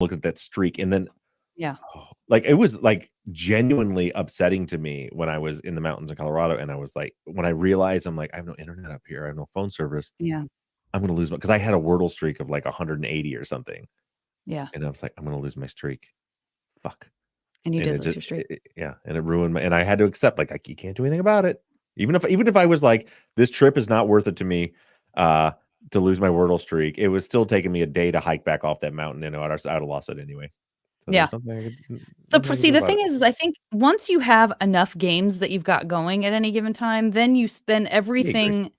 look at that streak, and then Yeah. like it was like genuinely upsetting to me when I was in the mountains in Colorado, and I was like, when I realized I'm like, I have no internet up here, I have no phone service, Yeah. I'm gonna lose my because I had a Wordle streak of like 180 or something, Yeah. and I was like, I'm gonna lose my streak. Fuck. And you And did it lose just your streak. yeah, and it ruined my and I had to accept, like, you can't do anything about it. Even if I was like, "This trip is not worth it to me, uh, to lose my Wordle streak," it was still taking me a day to hike back off that mountain, and I'd have lost it anyway. So Yeah. there's So, nothing I could see, do the about thing it. is I think once you have enough games that you've got going at any given time, then Hey, Grace. everything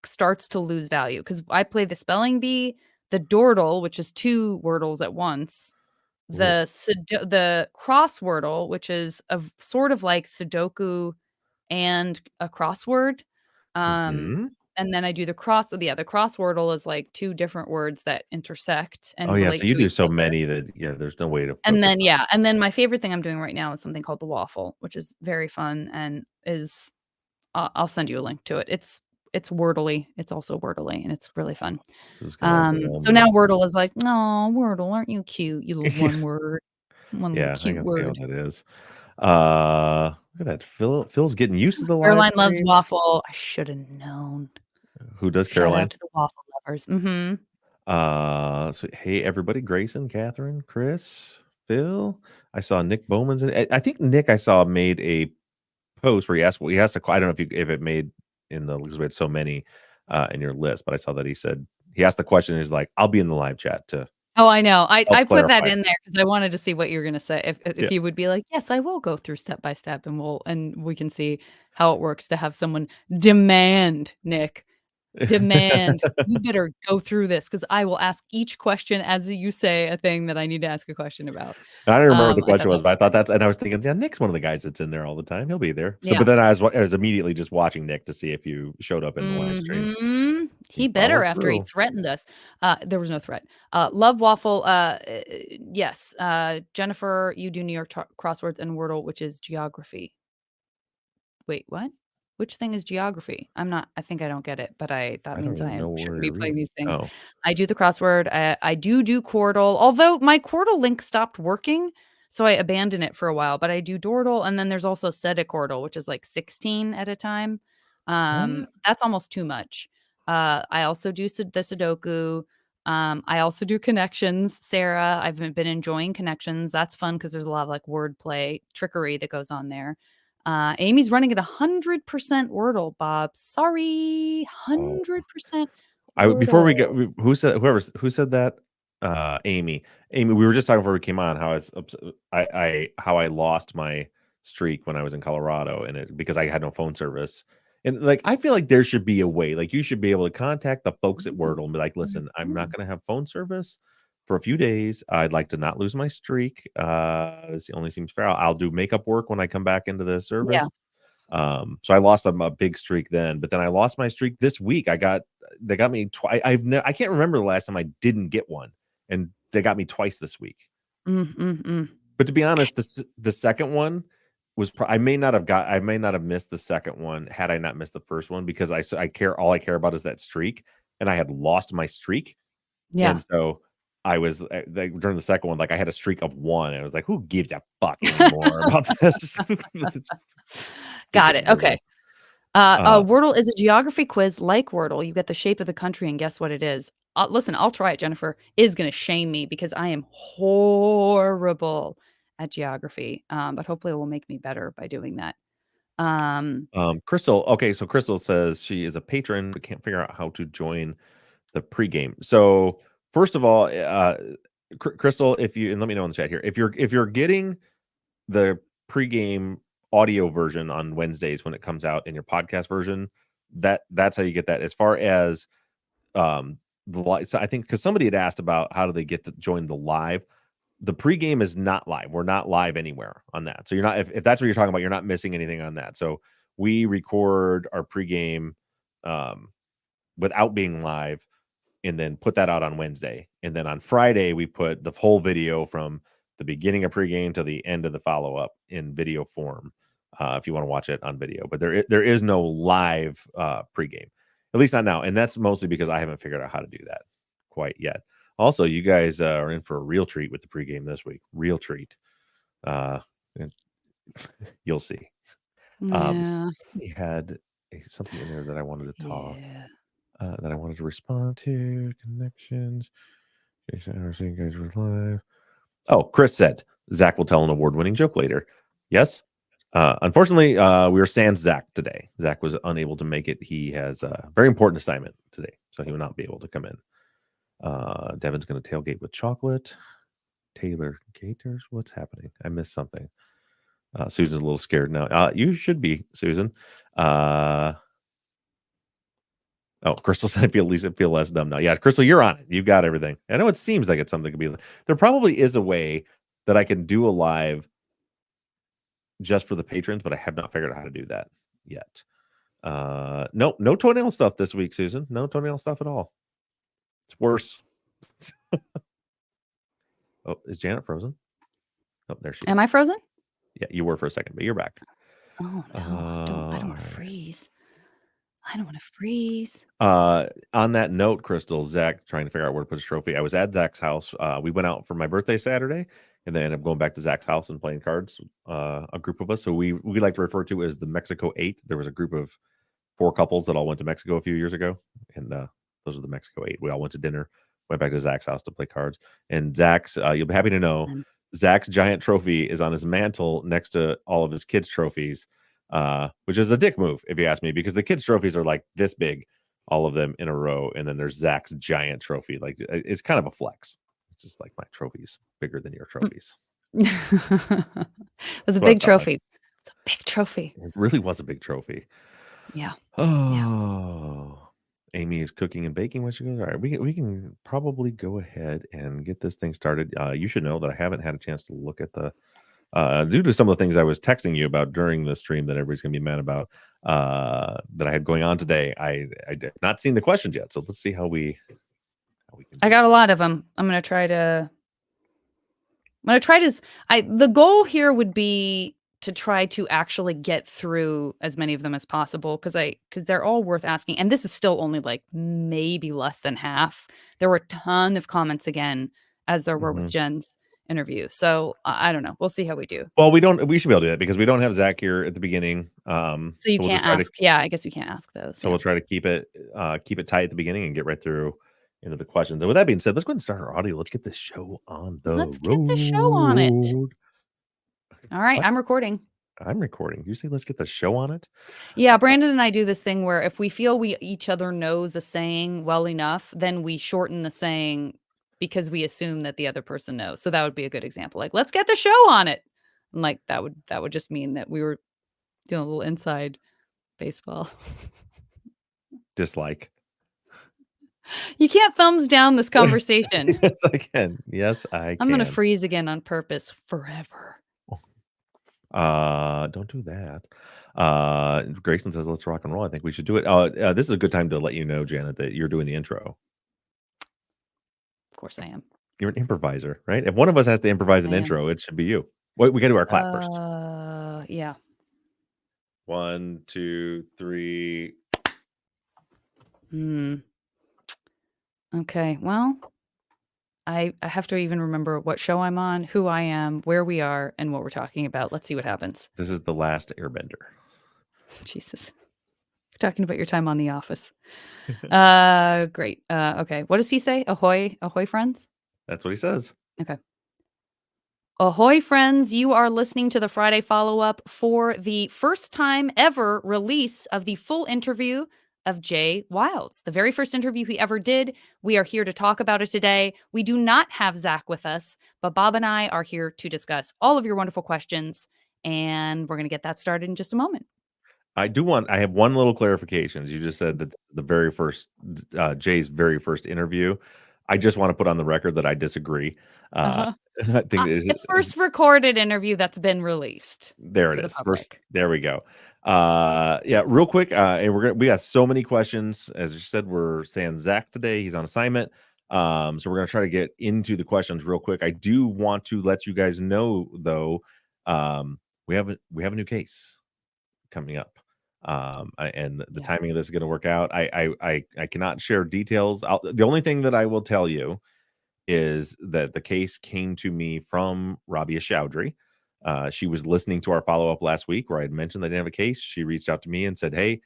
starts to lose value. Because I play the spelling bee, the Dordle, which is 2 Wordles at once, Ooh. the crosswordle, which is sort of like Sudoku and a crossword. Um, Mhm. and then I do the the crosswordle is like 2 different words that intersect Oh, and yeah, so relate you to do each so other. many that yeah, there's no way to And focus then on. yeah, and then my favorite thing I'm doing right now is something called the waffle, which is very fun and is I'll send you a link to it. It's Wordly. It's also Wordly, and it's really fun. This is gonna overwhelm So now me. Wordle is like, "No, Wordle, aren't you cute? You little one little Yeah, I cute can see how word." that is. Look at that. Phil's getting used to the live Caroline loves streams. waffle. I should have known. Who does Shout out Caroline? to the waffle lovers. Mhm. So hey everybody, Grayson, Catherine, Chris, Phil. I saw Nick Bowman's in I think Nick I saw made a post where he asked a I don't know if it made in the because we had so many in your list, but I saw that he asked the question, he's like, I'll be in the live chat to Oh, I know. I help put that clarify. in there because I wanted to see what you're gonna say. Yeah. If you would be like, "Yes, I will go through step by step, and we can see how it works to have someone demand, Nick, demand, you better go through this because I will ask each question as you say a thing that I need to ask a question about." I don't remember what the I question thought that was, but I thought that's and I was thinking, yeah, Nick's one of the guys that's in there all the time. He'll be there. So, but yeah. then I was immediately just watching Nick to see if you showed up in the live stream. Mhm. He He better followed after he through. threatened us. There was no threat. Love waffle, yes. Jennifer, you do New York crosswords and Wordle, which is geography. Wait, what? Which thing is geography? I think I don't get it, but that I don't means even I know where shouldn't be you're playing reading. these things. Oh, I do the crossword. I do Quordle, although my Quordle link stopped working, so I abandoned it for a while, but I do Dordle, and then there's also Sedicordle, which is like 16 at a time. what? That's almost too much. I also do the Sudoku. I also do connections, Sarah. I've been enjoying connections. That's fun because there's a lot of like wordplay trickery that goes on there. Amy's running at 100% Wordle, Bob. Sorry, Oh, 100% I before we Wordle. get who said that? Amy. Amy, we were just talking before we came on how how I lost my streak when I was in Colorado and it because I had no phone service. And like I feel like there should be a way, like you should be able to contact the folks at Wordle and be like, listen, I'm not gonna have phone service for a few days. I'd like to not lose my streak. This only seems fair. I'll do makeup work when I come back into the Yeah. service. So I lost a big streak then, but then I lost my streak this week. They got me twice. I can't remember the last time I didn't get one, and they got me twice this week. Mm, mm, mm. But to be honest, the second one was I may not have missed the second one had I not missed the first one because all I care about is that streak, and I had lost my streak, Yeah. and so I was like, during the second one, like I had a streak of one, and I was like, who gives a fuck anymore about this? It's Got stupid it. Okay. Wordle. Uh, Wordle is a geography quiz like Wordle. You get the shape of the country and guess what it is. Listen, I'll try it. Jennifer is going to shame me because I am horrible at geography. But hopefully it will make me better by doing that. Um, Crystal. Okay, so Crystal says she is a patron but can't figure out how to join the pregame. So first of all, Crystal, if you and let me know in the chat here if you're getting the pregame audio version on Wednesdays when it comes out in your podcast version, that's how you get that. As far as so I think because somebody had asked about how do they get to join the live. The pregame is not live. We're not live anywhere on that. So you're not if that's what you're talking about, you're not missing anything on that. So we record our pregame um, without being live and then put that out on Wednesday. And then on Friday, we put the whole video from the beginning of pregame to the end of the follow up in video form. If you want to watch it on video, but there is no live pregame, at least not now, and that's mostly because I haven't figured out how to do that quite yet. Also, you guys are in for a real treat with the pregame this week. Real treat. And you'll see. Yeah. Somebody had something in there that I wanted to talk, Yeah. that I wanted to respond to. Connections. Jason, I never seen you guys were live. Oh, Chris said Zach will tell an award-winning joke later. Yes. Unfortunately, we were sans Zach today. Zach was unable to make it. He has a very important assignment today, so he will not be able to come in. Devin's going to tailgate with chocolate. Taylor Gators, what's happening? I missed something. Susan's a little scared now. You should be, Susan. Oh, Crystal said, I feel less dumb now. Yeah, Crystal, you're on it. You've got everything. I know it seems like it's something to be. There probably is a way that I can do a live just for the patrons, but I have not figured out how to do that yet. No toenail stuff this week, Susan. No toenail stuff at all. It's worse. Oh, is Janet frozen? Oh, there she is. Am I frozen? Yeah, you were for a second, but you're back. Oh no, I don't want to freeze. I don't want to freeze. On that note, Crystal, Zach trying to figure out where to put his trophy. I was at Zach's house. We went out for my birthday Saturday, and then ended up going back to Zach's house and playing cards. A group of us. So we like to refer to as the Mexico 8. There was a group of 4 couples that all went to Mexico a few years ago, and those are the Mexico 8. We all went to dinner, went back to Zach's house to play cards. And Zach's, you'll be happy to know, Zach's giant trophy is on his mantle next to all of his kids' trophies, which is a dick move, if you ask me, because the kids' trophies are like this big, all of them in a row, and then there's Zach's giant trophy. Like, it's kind of a flex. It's just like, my trophy's bigger than your trophies. It was a big trophy. It's a big trophy. It really was a big trophy. Yeah. Oh, Amy is cooking and baking when she goes. All right, we can probably go ahead and get this thing started. You should know that I haven't had a chance to look at the due to some of the things I was texting you about during the stream that everybody's gonna be mad about that I had going on today. I have not seen the questions yet, so let's see how we can. I got a lot of them. I'm gonna try to. The goal here would be to try to actually get through as many of them as possible because they're all worth asking. And this is still only like maybe less than half. There were a ton of comments again, as there were with Jen's interview. So I don't know. We'll see how we do. Well, we should be able to do that because we don't have Zach here at the beginning. So you can't ask. Yeah, I guess you can't ask those. So we'll try to keep it tight at the beginning and get right through into the questions. And with that being said, let's go ahead and start our audio. Let's get this show on the road. Let's get the show on it. All right, I'm recording. I'm recording. You say let's get the show on it? Yeah, Brandon and I do this thing where if we feel we each other knows a saying well enough, then we shorten the saying because we assume that the other person knows. So that would be a good example. Like, let's get the show on it. And like that would just mean that we were doing a little inside baseball. Dislike. You can't thumbs down this conversation. Yes, I can. Yes, I can. I'm gonna freeze again on purpose forever. Don't do that. Grayson says, let's rock and roll. I think we should do it. This is a good time to let you know, Janet, that you're doing the intro. Of course I am. You're an improviser, right? If one of us has to improvise an intro, it should be you. Wait, we got to do our clap first. Yeah. 1, 2, 3. Okay. Well, I have to even remember what show I'm on, who I am, where we are, and what we're talking about. Let's see what happens. This is The Last Airbender. Jesus. We're talking about your time on The Office. Great. Okay. What does he say? Ahoy, ahoy, friends? That's what he says. Okay. Ahoy, friends. You are listening to the Friday follow-up for the first time ever release of the full interview of Jay Wilds, the very first interview he ever did. We are here to talk about it today. We do not have Zach with us, but Bob and I are here to discuss all of your wonderful questions, and we're going to get that started in just a moment. I have one little clarification. You just said that the very first, Jay's very first interview. I just want to put on the record that I disagree. I think the first recorded interview that's been released. There it is. There we go. Yeah, real quick. And we got so many questions. As you said, we're saying Zach today. He's on assignment. So we're gonna try to get into the questions real quick. I do want to let you guys know though, we have a new case coming up. And the timing of this is going to work out. I cannot share details. The only thing that I will tell you is that the case came to me from Rabia Chowdhury. She was listening to our follow up last week where I had mentioned that I didn't have a case. She reached out to me and said, "Hey,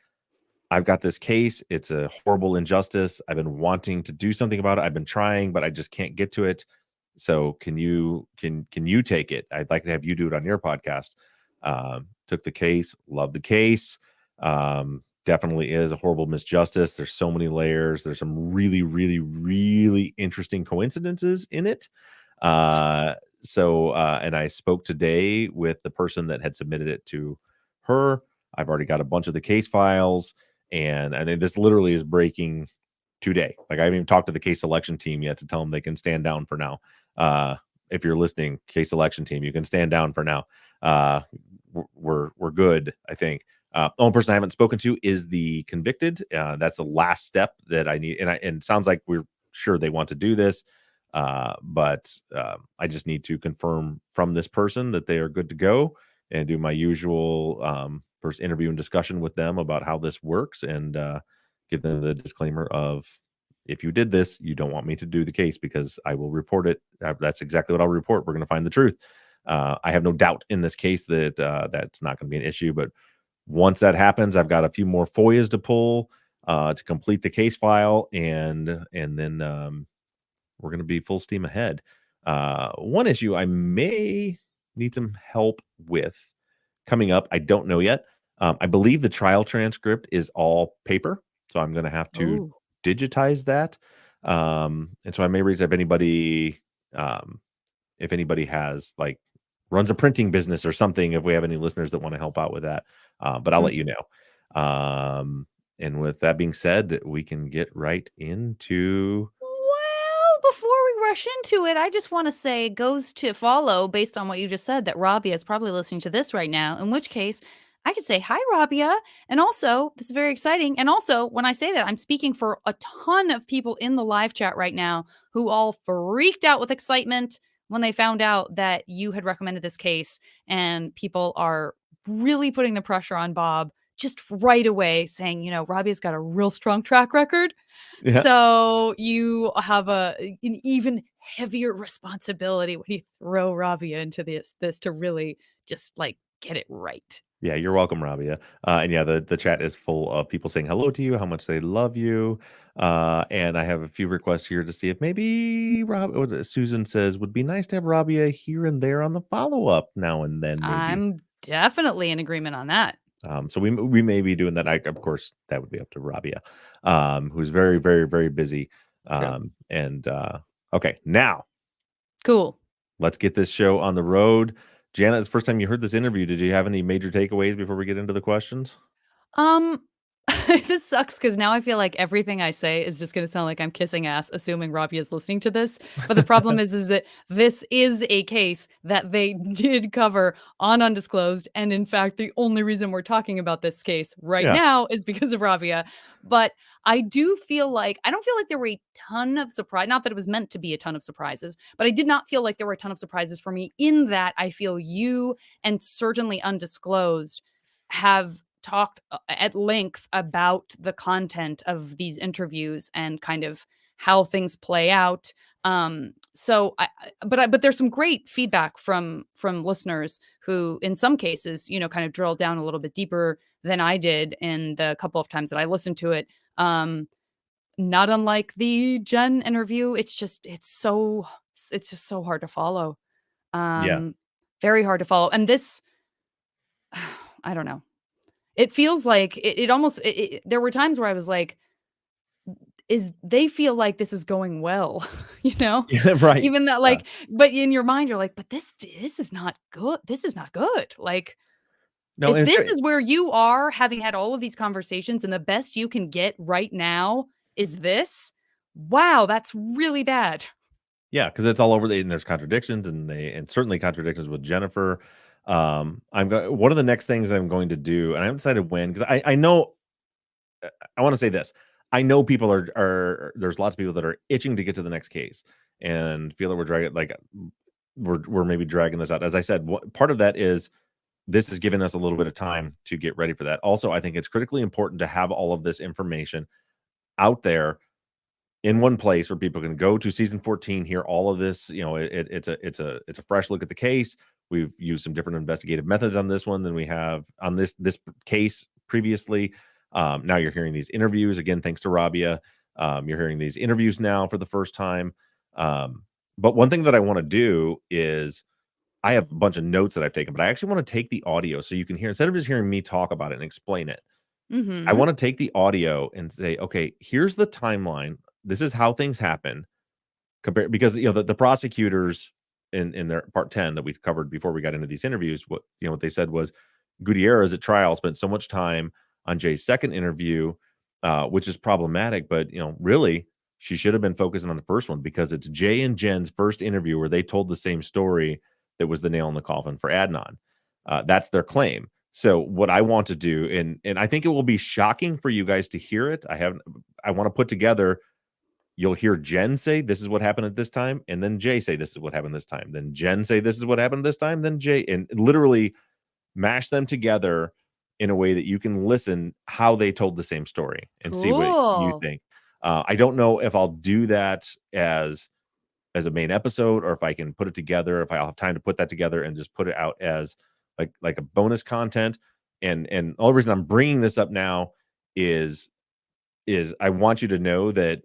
I've got this case. It's a horrible injustice. I've been wanting to do something about it. I've been trying, but I just can't get to it. So can you take it? I'd like to have you do it on your podcast." Took the case, loved the case. Definitely is a horrible misjustice. There's so many layers. There's some really, really, really interesting coincidences in it. And I spoke today with the person that had submitted it to her. I've already got a bunch of the case files, and this literally is breaking today. Like, I haven't even talked to the case selection team yet to tell them they can stand down for now. If you're listening, case selection team, you can stand down for now. We're good, I think. Only person I haven't spoken to is the convicted. That's the last step that I need, and it sounds like we're sure they want to do this. But I just need to confirm from this person that they are good to go, and do my usual first interview and discussion with them about how this works, and give them the disclaimer of, if you did this, you don't want me to do the case because I will report it. That's exactly what I'll report. We're going to find the truth. I have no doubt in this case that that's not going to be an issue. But once that happens, I've got a few more FOIAs to pull to complete the case file, and then we're going to be full steam ahead. One issue I may need some help with coming up, I don't know yet. I believe the trial transcript is all paper, so I'm going to have to Oh. digitize that. And so I may raise if anybody has, like, runs a printing business or something, if we have any listeners that want to help out with that. But I'll let you know. And with that being said, we can get right into. Well, before we rush into it, I just want to say it goes to follow based on what you just said that Rabia is probably listening to this right now, in which case I could say, "Hi, Rabia." And also, this is very exciting. And also, when I say that, I'm speaking for a ton of people in the live chat right now who all freaked out with excitement when they found out that you had recommended this case. And people are really putting the pressure on Bob just right away, saying, Rabia's got a real strong track record. Yeah. So you have an even heavier responsibility when you throw Rabia into this to really just like get it right. Yeah, you're welcome, Rabia. And yeah, the chat is full of people saying hello to you, how much they love you. And I have a few requests here to see if maybe Susan says would be nice to have Rabia here and there on the follow up now and then, maybe. I'm definitely in agreement on that. So we may be doing that. Of course, that would be up to Rabia, who's very, very, very busy. True. And okay, now Cool. let's get this show on the road. Jana, it's the first time you heard this interview. Did you have any major takeaways before we get into the questions? Um, this sucks because now I feel like everything I say is just gonna sound like I'm kissing ass, assuming Rabia is listening to this. But the problem is that this is a case that they did cover on Undisclosed, and in fact, the only reason we're talking about this case right Yeah. now is because of Rabia. But I don't feel like there were a ton of surprise. Not that it was meant to be a ton of surprises, but I did not feel like there were a ton of surprises for me. In that, I feel you and certainly Undisclosed have talked at length about the content of these interviews and kind of how things play out. But there's some great feedback from listeners who, in some cases, kind of drill down a little bit deeper than I did in the couple of times that I listened to it. Not unlike the Jen interview, it's just so hard to follow. Yeah. Very hard to follow, and this, I don't know. It feels like it almost there were times where I was like, "Is they feel like this is going well," you know? Yeah, right. Even though, Yeah. like, but in your mind, you're like, "But this is not good. This is not good." Like, No, if and this is where you are having had all of these conversations and the best you can get right now is this, wow, that's really bad. yeah, because it's all over and there's contradictions, and certainly contradictions with Jennifer. One of the next things I'm going to do, and I haven't decided when, because I know, I want to say this. I know people there's lots of people that are itching to get to the next case and feel that we're maybe dragging this out. As I said, part of that is this has given us a little bit of time to get ready for that. Also, I think it's critically important to have all of this information out there in one place where people can go to season 14, hear all of this. It's a fresh look at the case. We've used some different investigative methods on this one than we have on this case previously. Now you're hearing these interviews again, thanks to Rabia. You're hearing these interviews now for the first time. But one thing that I want to do is I have a bunch of notes that I've taken, but I actually want to take the audio so you can hear, instead of just hearing me talk about it and explain it. I Mm-hmm. want to take the audio and say, okay, here's the timeline. This is how things happen. Compare, because the prosecutors in their part 10 that we covered before we got into these interviews, what they said was Gutierrez at trial spent so much time on Jay's second interview, which is problematic. But really, she should have been focusing on the first one, because it's Jay and Jen's first interview where they told the same story that was the nail in the coffin for Adnan. That's their claim. So what I want to do, and I think it will be shocking for you guys to hear it. I want to put together. You'll hear Jen say, "This is what happened at this time," and then Jay say, "This is what happened this time." Then Jen say, "This is what happened this time." Then Jay, and literally mash them together in a way that you can listen how they told the same story and see what you Cool. think. I don't know if I'll do that as a main episode, or if I can put it together, if I'll have time to put that together and just put it out as like a bonus content. And the only reason I'm bringing this up now is I want you to know that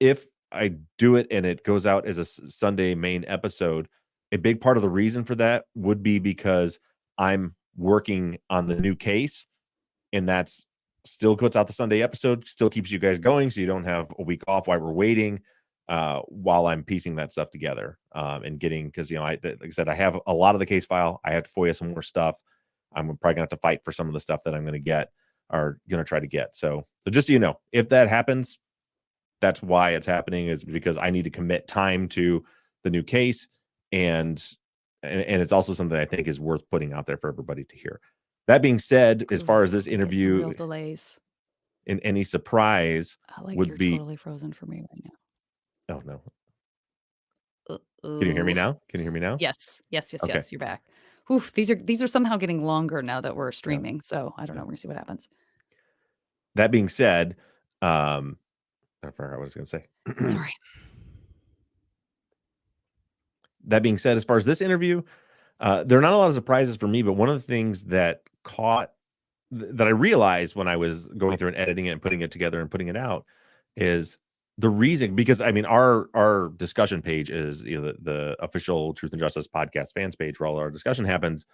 if I do it and it goes out as a Sunday main episode, a big part of the reason for that would be because I'm working on the new case, and that's still puts out the Sunday episode, still keeps you guys going, so you don't have a week off while we're waiting, while I'm piecing that stuff together, and getting, because like I said, I have a lot of the case file. I have to FOIA some more stuff. I'm probably gonna have to fight for some of the stuff that I'm gonna get, or gonna try to get. So just so you know, if that happens, that's why it's happening, is because I need to commit time to the new case, and it's also something I think is worth putting out there for everybody to hear. That being said, as far as Oof, this I get some interview, real delays. and any surprise Like would you're be, totally frozen for me right oh no, now. can you hear me Oof. now? Can you hear me now? Yes, yes, yes, Okay. yes. You're back. Oof, these are somehow getting longer now that we're Yeah. streaming. So I don't know. Yeah. We're gonna see what happens. That being said, I forgot what I was going to say. Sorry. That being said, as far as this interview, there are not a lot of surprises for me, but one of the things that that I realized when I was going through and editing it and putting it together and putting it out is the reason, because I mean, our discussion page is the official Truth and Justice podcast fans page where all our discussion happens,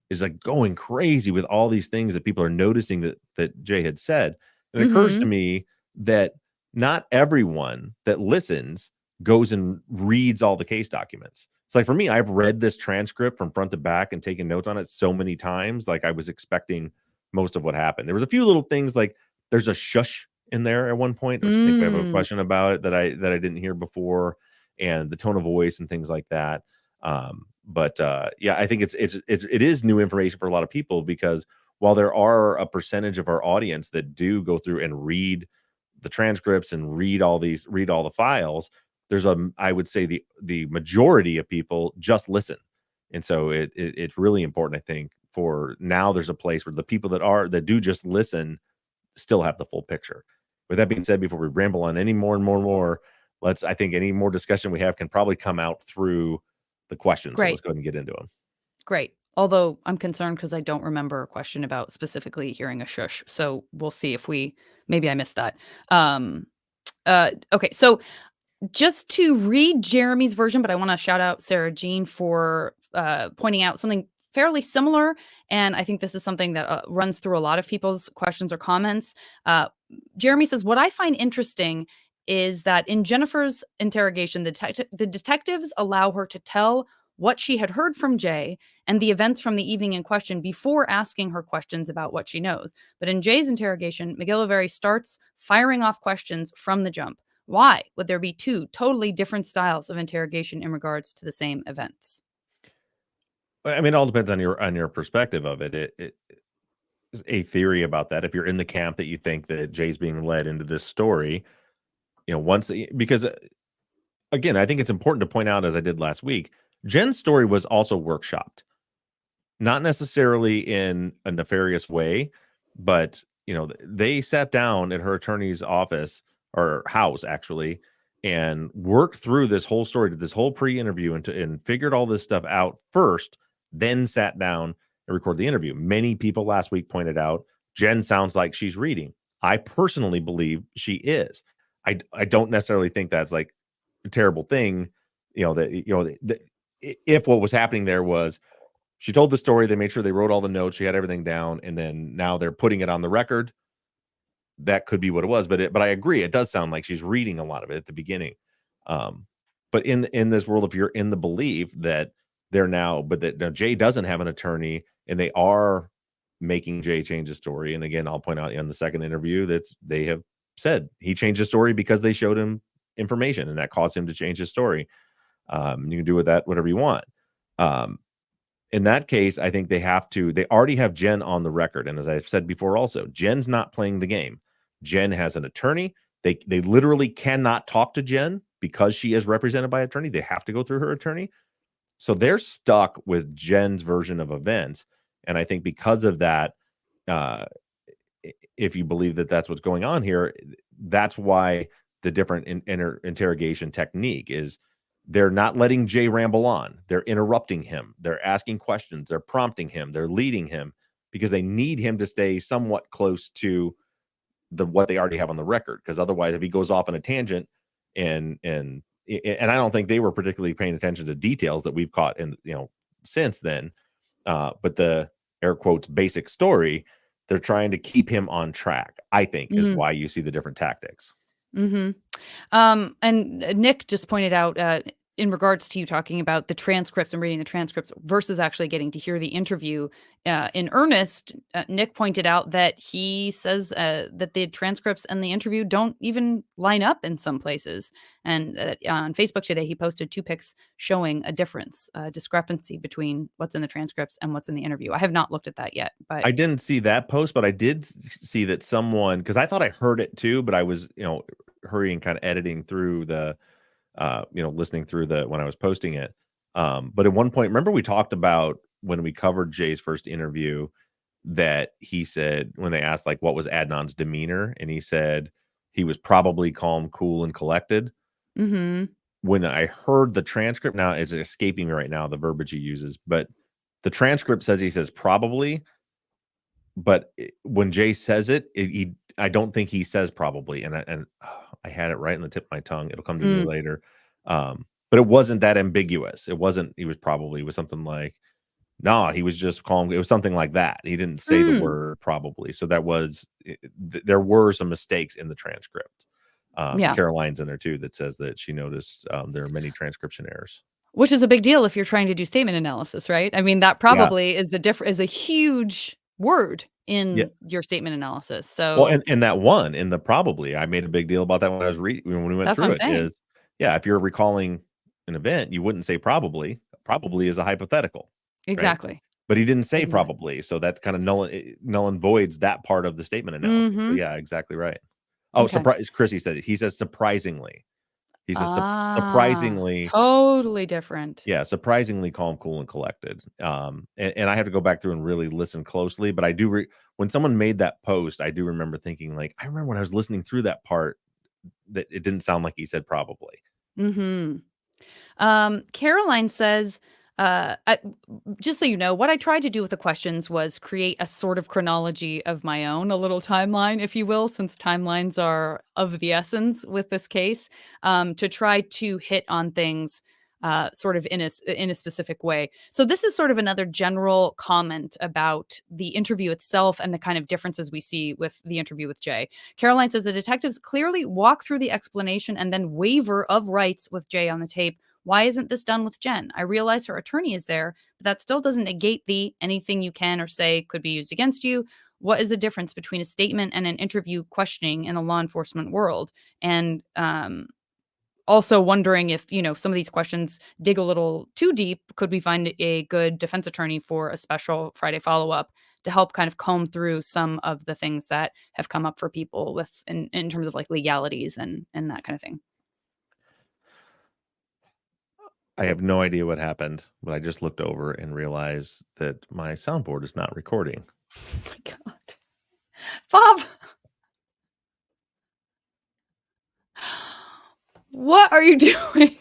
is like going crazy with all these things that people are noticing that Jay had said. And it occurs to Mm-hmm. me that not everyone that listens goes and reads all the case documents. It's like, for me, I've read this transcript from front to back and taken notes on it so many times. Like, I was expecting most of what happened. There was a few little things, like there's a shush in there at one point. Don't you think we have a Mm. question about it that I didn't hear before, and the tone of voice and things like that. But yeah, I think it is new information for a lot of people, because while there are a percentage of our audience that do go through and read the transcripts and read all the files, there's I would say the majority of people just listen. And so it's really important, I think, for now. There's a place where the people that do just listen still have the full picture. With that being said, before we ramble on any more and more and more, I think any more discussion we have can probably come out through the questions. So let's Great. go ahead and get into them. Great. Although I'm concerned because I don't remember a question about specifically hearing a shush. So we'll see if maybe I missed that. Um, okay. So just to read Jeremy's version, but I want to shout out Sarah Jean for pointing out something fairly similar. And I think this is something that runs through a lot of people's questions or comments. Uh, Jeremy says, what I find interesting is that in Jennifer's interrogation, the detectives allow her to tell what she had heard from Jay and the events from the evening in question before asking her questions about what she knows. But in Jay's interrogation, McGillivray starts firing off questions from the jump. Why would there be two totally different styles of interrogation in regards to the same events? I mean, it all depends on your perspective of it. It is a theory about that. If you're in the camp that you think that Jay's being led into this story, because again, I think it's important to point out, as I did last week, Jen's story was also workshopped, not necessarily in a nefarious way, but they sat down at her attorney's office or house actually, and worked through this whole story, did this whole pre-interview and figured all this stuff out first, then sat down and recorded the interview. Many people last week pointed out Jen sounds like she's reading. I personally believe she is. I don't necessarily think that's like a terrible thing, if what was happening there was she told the story, they made sure they wrote all the notes, she had everything down, and then now they're putting it on the record. That could be what it was, but I agree, it does sound like she's reading a lot of it at the beginning. Um, but in this world, if you're in the belief that they're now, but that now Jay doesn't have an attorney, and they are making Jay change his story. And again, I'll point out in the second interview that they have said he changed his story because they showed him information, and that caused him to change his story. You can do with that whatever you want. Um, in that case, I think they already have Jen on the record. And as I've said before, also, Jen's not playing the game. Jen has an attorney. They literally cannot talk to Jen because she is represented by an attorney. They have to go through her attorney. So they're stuck with Jen's version of events. And I think because of that, uh, if you believe that that's what's going on here, that's why the different interrogation technique is they're not letting Jay ramble on. They're interrupting him. They're asking questions. They're prompting him. They're leading him because they need him to stay somewhat close to what they already have on the record. Because otherwise, if he goes off on a tangent, and I don't think they were particularly paying attention to details that we've caught in since then. But the air quotes basic story, they're trying to keep him on track, I think, is why you see the different tactics. Mm-hmm. And Nick just pointed out in regards to you talking about the transcripts and reading the transcripts versus actually getting to hear the interview in earnest, Nick pointed out that he says that the transcripts and the interview don't even line up in some places. And on Facebook today, he posted 2 pics showing a difference, a discrepancy between what's in the transcripts and what's in the interview. I have not looked at that yet, but I didn't see that post, but I did see that someone, because I thought I heard it too, but I was, hurrying, kind of editing through the, listening through when I was posting it. But at one point, remember we talked about when we covered Jay's first interview that he said, when they asked like what was Adnan's demeanor, and he said he was probably calm, cool, and collected. mm-hmm. When I heard the transcript, now it's escaping me right now, the verbiage he uses, but the transcript says he says probably, but when Jay says it, I don't think he says probably, and I had it right in the tip of my tongue. It'll come to me later. But it wasn't that ambiguous. It wasn't. He was probably, it was something like, no, he was just calm. It was something like that. He didn't say the word probably. So that was there were some mistakes in the transcript. Yeah. Caroline's in there too that says that she noticed there are many transcription errors. Which is a big deal if you're trying to do statement analysis, right? I mean, that probably is a huge word Yeah. in your statement analysis. Well, So and that one in the probably, I made a big deal about that when I was when we went that's what through I'm it, saying. is, yeah, if you're recalling an event, you wouldn't say probably. Probably is a hypothetical, right? Exactly. But he didn't say Exactly. probably, so that kind of null and voids that part of the statement analysis. So Mhm. yeah, exactly right. Oh, Okay. surprise! Chrissy said it. He says surprisingly. He says Ah, surprisingly, totally different. yeah, surprisingly calm, cool, and collected. And I have to go back through and really listen closely. But I do when someone made that post, I do remember thinking like, I remember when I was listening through that part that it didn't sound like he said probably. Mhm. Caroline says, just so you know, what I tried to do with the questions was create a sort of chronology of my own, a little timeline, if you will, since timelines are of the essence with this case, to try to hit on things sort of in a specific way. So this is sort of another general comment about the interview itself and the kind of differences we see with the interview with Jay. Caroline says the detectives clearly walk through the explanation and then waiver of rights with Jay on the tape. Why isn't this done with Jen? I realize her attorney is there, but that still doesn't negate the anything you can or say could be used against you. What is the difference between a statement and an interview questioning in the law enforcement world? And also wondering if, some of these questions dig a little too deep, could we find a good defense attorney for a special Friday follow-up to help kind of comb through some of the things that have come up for people with in terms of like legalities and that kind of thing. I have no idea what happened, but I just looked over and realized that my soundboard is not recording. Oh my God. Bob. What are you doing?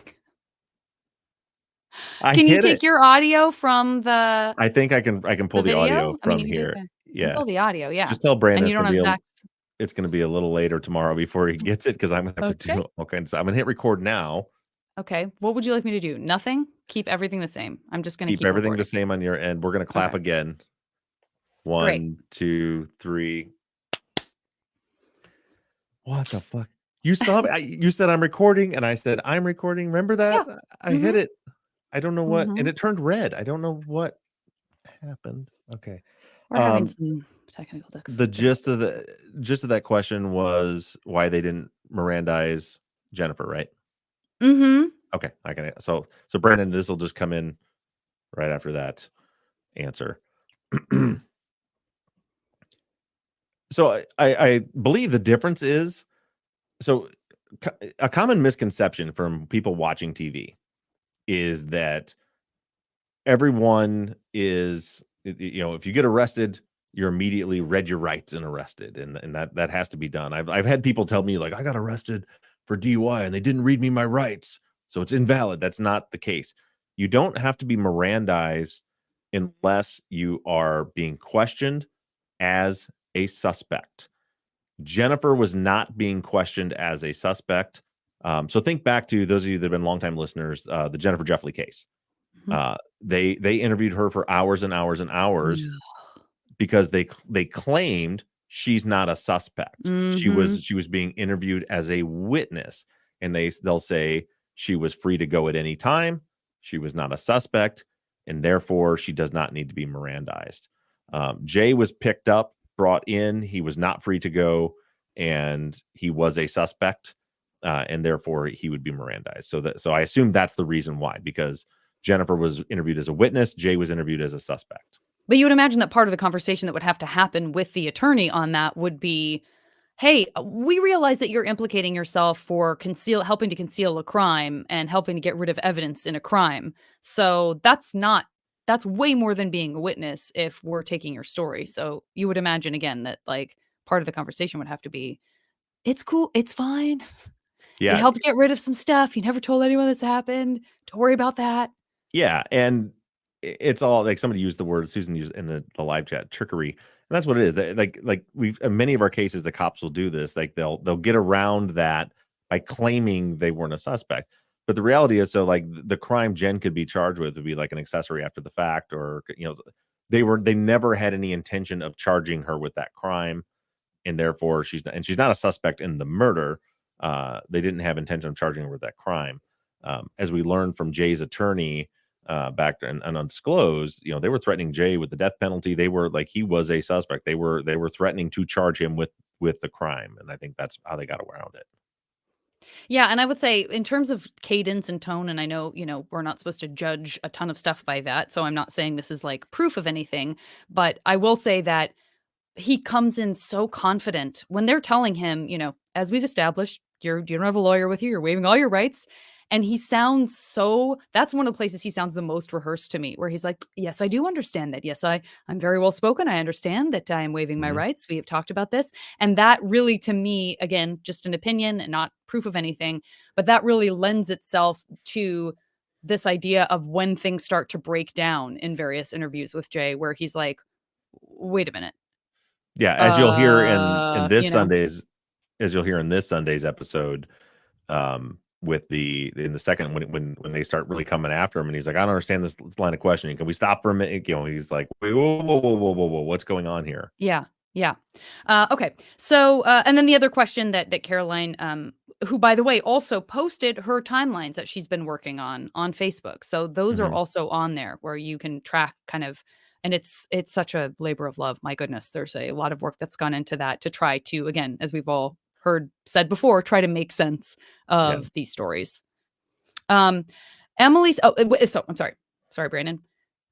I Can you hit it. take your audio from the I think I can pull the audio video? I mean, from you can do here. okay. You can Yeah. pull the audio, yeah. Just tell Brandon And you don't have Zach's it's gonna be a little later tomorrow before he gets it, because I'm gonna have to okay. do all kinds I'm gonna hit record now. Okay. What would you like me to do? Nothing? Keep everything the same. I'm just gonna Keep keep everything the recording. same on your end. We're gonna clap Okay. again. Great. 1, 2, 3. What the fuck? You saw me you said, "I'm recording," and I said, "I'm recording." Remember that? Yeah. I hit Mhm. it. I don't know what, and Mhm. it turned red. I don't know what happened. Okay. We're having Um, some technical the difficulties. gist of that question was why they didn't Mirandize Jennifer, right? Mhm. Okay, I can so Brandon, this will just come in right after that answer. So I believe the difference is so a common misconception from people watching TV is that everyone is if you get arrested, you're immediately read your rights and arrested, and that has to be done. I've had people tell me like I got arrested for DUI and they didn't read me my rights, so it's invalid. That's not the case. You don't have to be Mirandized unless you are being questioned as a suspect. Jennifer was not being questioned as a suspect. So think back to those of you that have been longtime listeners, the Jennifer Jeffley case. Mhm. They interviewed her for hours and hours and hours Yeah. because they claimed she's not a suspect. Mhm. She was being interviewed as a witness, and they'll say she was free to go at any time. She was not a suspect, and therefore she does not need to be Mirandized. Jay was picked up, brought in. He was not free to go, and he was a suspect, and therefore he would be Mirandized. So I assume that's the reason why, because Jennifer was interviewed as a witness. Jay was interviewed as a suspect. But you would imagine that part of the conversation that would have to happen with the attorney on that would be, "Hey, we realize that you're implicating yourself for helping to conceal a crime and helping to get rid of evidence in a crime. So that's way more than being a witness if we're taking your story." So you would imagine again that like part of the conversation would have to be, "It's cool. It's fine. You Yeah, helped get rid of some stuff. You never told anyone this happened. Don't worry about that." yeah, and it's all like somebody used the word Susan used in the live chat, trickery, and that's what it is. Like we've in many of our cases, the cops will do this. Like they'll get around that by claiming they weren't a suspect. But the reality is, so like the crime Jen could be charged with would be like an accessory after the fact, or they never had any intention of charging her with that crime, and therefore she's not a suspect in the murder. They didn't have intention of charging her with that crime. As we learned from Jay's attorney back and undisclosed, they were threatening Jay with the death penalty. They were like he was a suspect. They were threatening to charge him with the crime, and I think that's how they got around it. Yeah, and I would say in terms of cadence and tone, and I know, we're not supposed to judge a ton of stuff by that, so I'm not saying this is like proof of anything, but I will say that he comes in so confident when they're telling him, "As we've established, you don't have a lawyer with you, you're waiving all your rights." And he sounds so that's one of the places he sounds the most rehearsed to me, where he's like, "Yes, I do understand that. Yes, I'm very well spoken. I understand that I am waiving my Mhm. rights. We have talked about this." And that really to me, again, just an opinion and not proof of anything, but that really lends itself to this idea of when things start to break down in various interviews with Jay, where he's like, "Wait a minute. Yeah, as you'll hear You know?" as you'll hear in this Sunday's episode, with in the second when they start really coming after him, and he's like, I don't understand this line of questioning. Can we stop for a minute? He's like, wait, whoa, whoa, whoa, whoa, whoa, whoa, what's going on here? Yeah, yeah. Okay. So, and then the other question that Caroline, who by the way also posted her timelines that she's been working on Facebook. So those are Mhm. also on there where you can track kind of, and it's such a labor of love. My goodness, there's a lot of work that's gone into that to try to, again, as we've all heard said before, try to make sense Yeah. of these stories. Um, Emily's oh, so I'm sorry. Sorry, Brandon.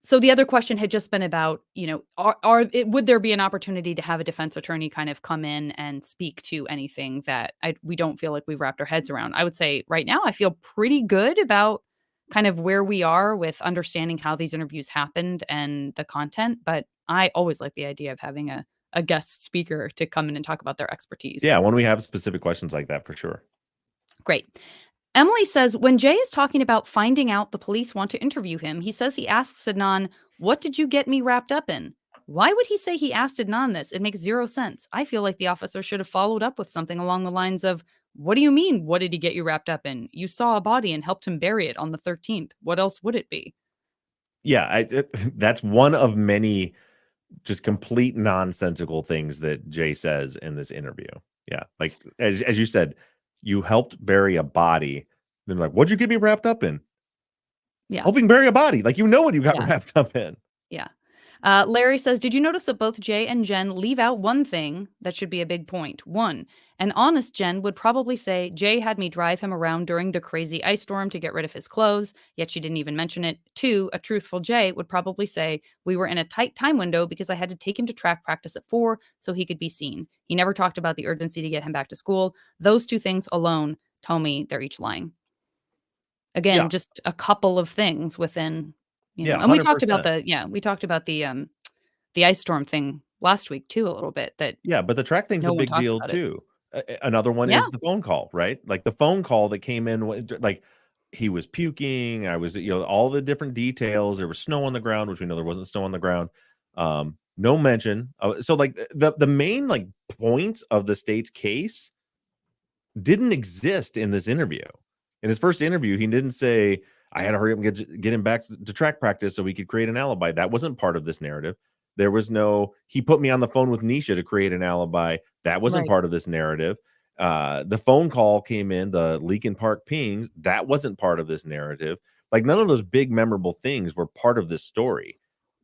So the other question had just been about, would there be an opportunity to have a defense attorney kind of come in and speak to anything that we don't feel like we've wrapped our heads around? I would say right now I feel pretty good about kind of where we are with understanding how these interviews happened and the content, but I always like the idea of having a guest speaker to come in and talk about their expertise. Yeah, when we have specific questions like that, for sure. Great. Emily says when Jay is talking about finding out the police want to interview him, he says he asks Adnan, "What did you get me wrapped up in?" Why would he say he asked Adnan this? It makes zero sense. I feel like the officer should have followed up with something along the lines of, "What do you mean? What did he get you wrapped up in? You saw a body and helped him bury it on the 13th. What else would it be?" Yeah, that's one of many just complete nonsensical things that Jay says in this interview. Yeah, like as you said, you helped bury a body. Then like, what'd you get me wrapped up in? Yeah. Helping bury a body. Like, what you got Yeah. wrapped up in. Yeah. Larry says, "Did you notice that both Jay and Jen leave out one thing that should be a big point? One, an honest Jen would probably say Jay had me drive him around during the crazy ice storm to get rid of his clothes, yet she didn't even mention it. Two, a truthful Jay would probably say we were in a tight time window because I had to take him to track practice at 4 so he could be seen. He never talked about the urgency to get him back to school. Those two things alone tell me they're each lying." Yeah, Again, just a couple of things within, yeah, and we talked about 100%. the ice storm thing last week too a little bit that Yeah, but the track thing's a no one big talks deal about it. too. Another one Yeah, is the phone call, right? Like the phone call that came in, like he was puking. I was, all the different details. There was snow on the ground, which we know there wasn't snow on the ground. No mention. So like the main like point of the state's case didn't exist in this interview. In his first interview, he didn't say, I had to hurry up and get him back to track practice so we could create an alibi. That wasn't part of this narrative. There was no, he put me on the phone with Nisha to create an alibi. That wasn't right, part of this narrative. The phone call came in, the Leakin Park pings. That wasn't part of this narrative. Like none of those big memorable things were part of this story.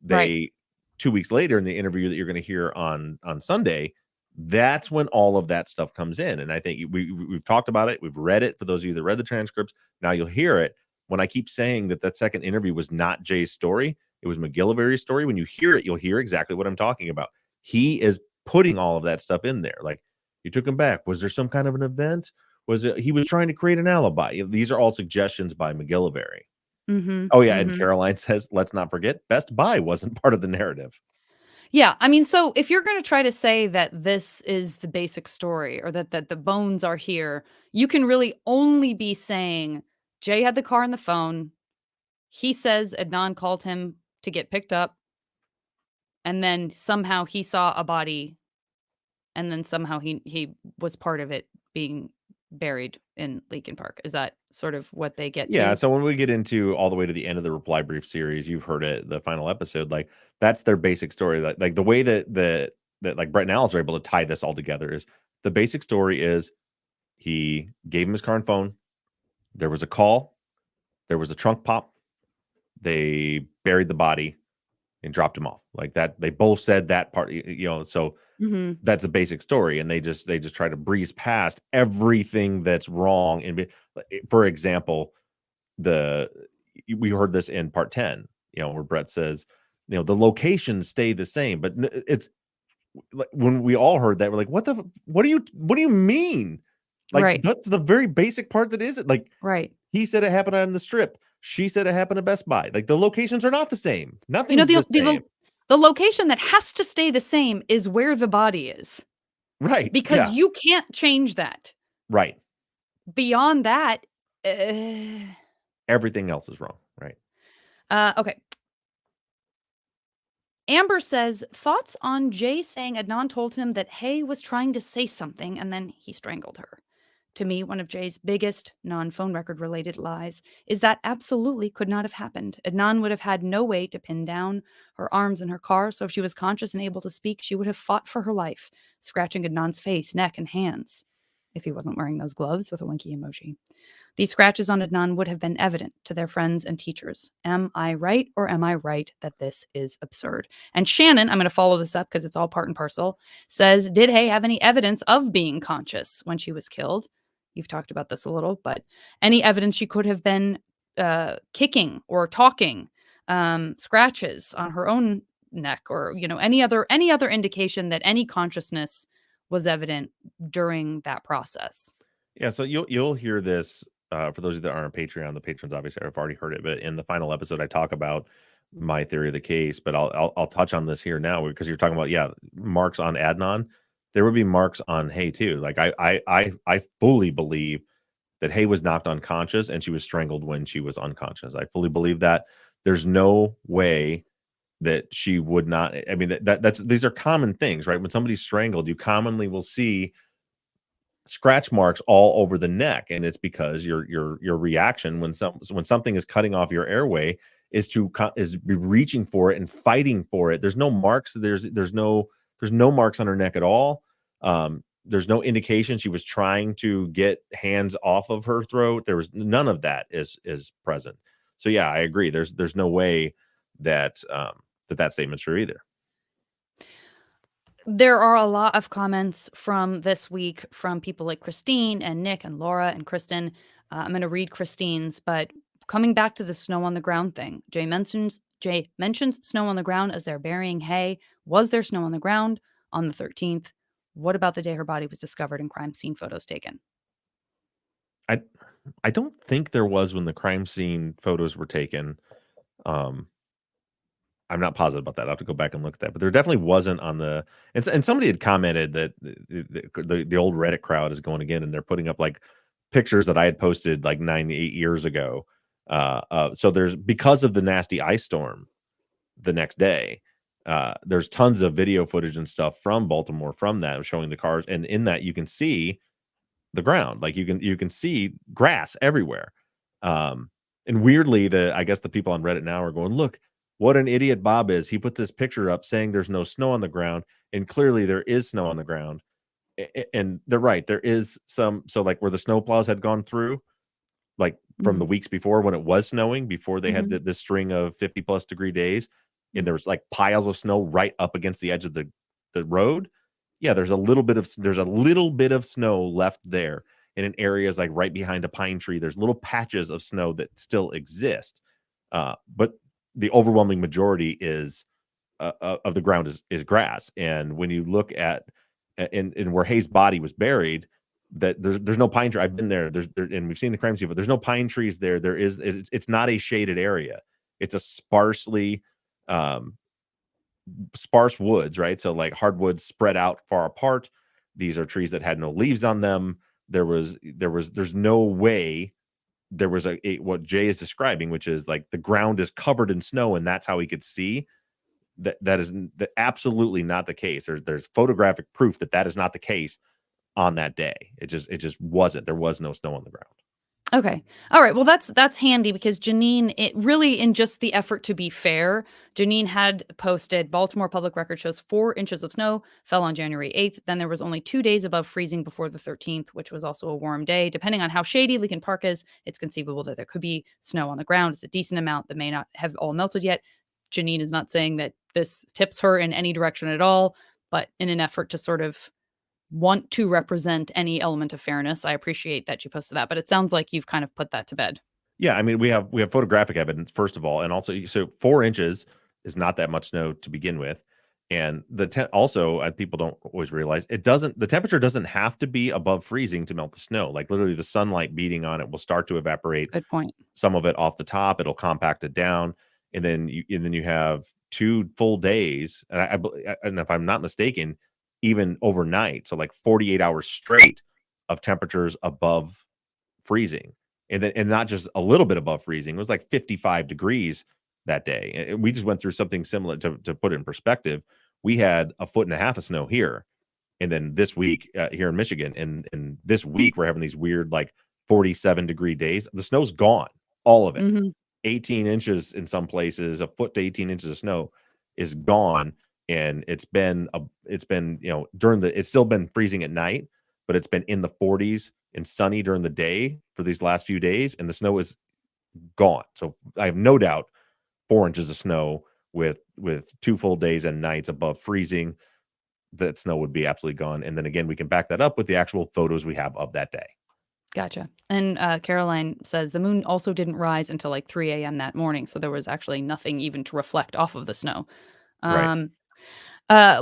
right. They 2 weeks later in the interview that you're going to hear on Sunday, that's when all of that stuff comes in. And I think we've talked about it. We've read it for those of you that read the transcripts. Now you'll hear it. When I keep saying that second interview was not Jay's story, it was McGillivary's story. When you hear it, you'll hear exactly what I'm talking about. He is putting all of that stuff in there. Like you took him back. Was there some kind of an event? Was it he was trying to create an alibi? These are all suggestions by McGillivary. Mhm, Oh yeah, and mhm. Caroline says, let's not forget, Best Buy wasn't part of the narrative. Yeah, I mean, so if you're gonna try to say that this is the basic story or that the bones are here, you can really only be saying Jay had the car and the phone. He says Adnan called him to get picked up, and then somehow he saw a body, and then somehow he was part of it being buried in Leakin Park. Is that sort of what they get Yeah, to? so when we get into all the way to the end of the reply brief series, you've heard it, the final episode, like that's their basic story. Like the way that like Brett and Alice are able to tie this all together is the basic story is he gave him his car and phone. There was a call, there was a trunk pop, they buried the body and dropped him off. Like that, they both said that part, so Mhm. that's a basic story. And they just try to breeze past everything that's wrong. And for example, the we heard this in part 10, where Brett says, the locations stay the same, but it's like when we all heard that, we're like, what do you mean? Like Right, that's the very basic part that isn't like right. he said it happened on the strip. She said it happened at Best Buy. Like the locations are not the same. You know, Nothing's the same. the location that has to stay the same is where the body is, Right. because Yeah. you can't change that. Right. Beyond that, Everything else is wrong. Right. okay. Amber says, thoughts on Jay saying Adnan told him that Hay was trying to say something and then he strangled her. To me, one of Jay's biggest non phone record related lies is that absolutely could not have happened. Adnan would have had no way to pin down her arms in her car, so if she was conscious and able to speak, she would have fought for her life, scratching Adnan's face, neck, and hands. If he wasn't wearing those gloves with a winky emoji. These scratches on Adnan would have been evident to their friends and teachers. Am I right or am I right that this is absurd? And Shannon, I'm going to follow this up because it's all part and parcel, says, did Hay have any evidence of being conscious when she was killed? You've talked about this a little, but any evidence she could have been kicking or talking, scratches on her own neck, or any other indication that any consciousness was evident during that process. Yeah, so you'll hear this for those of you that aren't on Patreon. The patrons obviously have already heard it, but in the final episode, I talk about my theory of the case. But I'll touch on this here now because you're talking about marks on Adnan. There would be marks on Hay too. Like I fully believe that Hay was knocked unconscious and she was strangled when she was unconscious. I fully believe that. There's no way that she would not. I mean, that's these are common things, right? When somebody's strangled, you commonly will see scratch marks all over the neck, and it's because your reaction when something is cutting off your airway is be reaching for it and fighting for it. There's no marks. There's no marks on her neck at all. There's no indication she was trying to get hands off of her throat. There was none of that is present. So yeah, I agree. There's no way that that statement's true either. There are a lot of comments from this week from people like Christine and Nick and Laura and Kristen. I'm going to read Christine's, but coming back to the snow on the ground thing, Jay mentions snow on the ground as they're burying Hay. Was there snow on the ground on the 13th? What about the day her body was discovered and crime scene photos taken? I I don't think there was when the crime scene photos were taken. Um, I'm not positive about that. I'll have to go back and look at that, but there definitely wasn't on the and somebody had commented that the old Reddit crowd is going again, and they're putting up like pictures that I had posted like 8 years ago. So there's because of the nasty ice storm the next day. There's tons of video footage and stuff from Baltimore from that showing the cars, and in that you can see the ground. Like you can see grass everywhere. Um, and weirdly, I guess the people on Reddit now are going, look, what an idiot Bob is. He put this picture up saying there's no snow on the ground, and clearly there is snow on the ground. And they're right. There is some so like where the snow plows had gone through, like from the Mhm. weeks before when it was snowing, before they had Mhm. this string of 50+ degree days, and Mm. there was like piles of snow right up against the edge of the road. Yeah, there's a little bit of snow left there, and in areas like right behind a pine tree, there's little patches of snow that still exist. But the overwhelming majority is of the ground is grass. And when you look at in where Hayes' body was buried, that there's no pine tree. I've been there. And we've seen the crime scene, but there's no pine trees there. It's not a shaded area. It's a um, sparse woods, right? So like hardwoods spread out far apart. These are trees that had no leaves on them. There's no way there was what Jay is describing, which is like the ground is covered in snow, and that's how he could see. That absolutely not the case. There's photographic proof that is not the case on that day. It just wasn't. There was no snow on the ground. Okay. All right. Well, that's handy because Janine, it really in just the effort to be fair, Janine had posted Baltimore Public Record shows 4 inches of snow fell on January 8th. Then there was only 2 days above freezing before the 13th, which was also a warm day. Depending on how shady Lincoln Park is, it's conceivable that there could be snow on the ground. It's a decent amount that may not have all melted yet. Janine is not saying that this tips her in any direction at all, but in an effort to sort of want to represent any element of fairness. I appreciate that you posted that, but it sounds like you've kind of put that to bed. Yeah, I mean, we have photographic evidence first of all, and also so 4 inches is not that much snow to begin with, and also people don't always realize the temperature doesn't have to be above freezing to melt the snow. Like literally, the sunlight beating on it will start to evaporate Good point. some of it off the top. It'll compact it down, and then you have 2 full days, and if I'm not mistaken, even overnight, so like 48 hours straight of temperatures above freezing, and not just a little bit above freezing. It was like 55 degrees that day. And we just went through something similar to put it in perspective. We had a foot and a half of snow here, and then this week here in Michigan, and this week we're having these weird like 47-degree days. The snow's gone, all of it. Mhm. 18 inches in some places, a foot to 18 inches of snow is gone. And it's been, it's still been freezing at night, but it's been in the 40s and sunny during the day for these last few days. And the snow is gone. So I have no doubt 4 inches of snow with 2 full days and nights above freezing, that snow would be absolutely gone. And then again, we can back that up with the actual photos we have of that day. Gotcha. And Caroline says the moon also didn't rise until like 3 a.m. that morning. So there was actually nothing even to reflect off of the snow. Right. Um,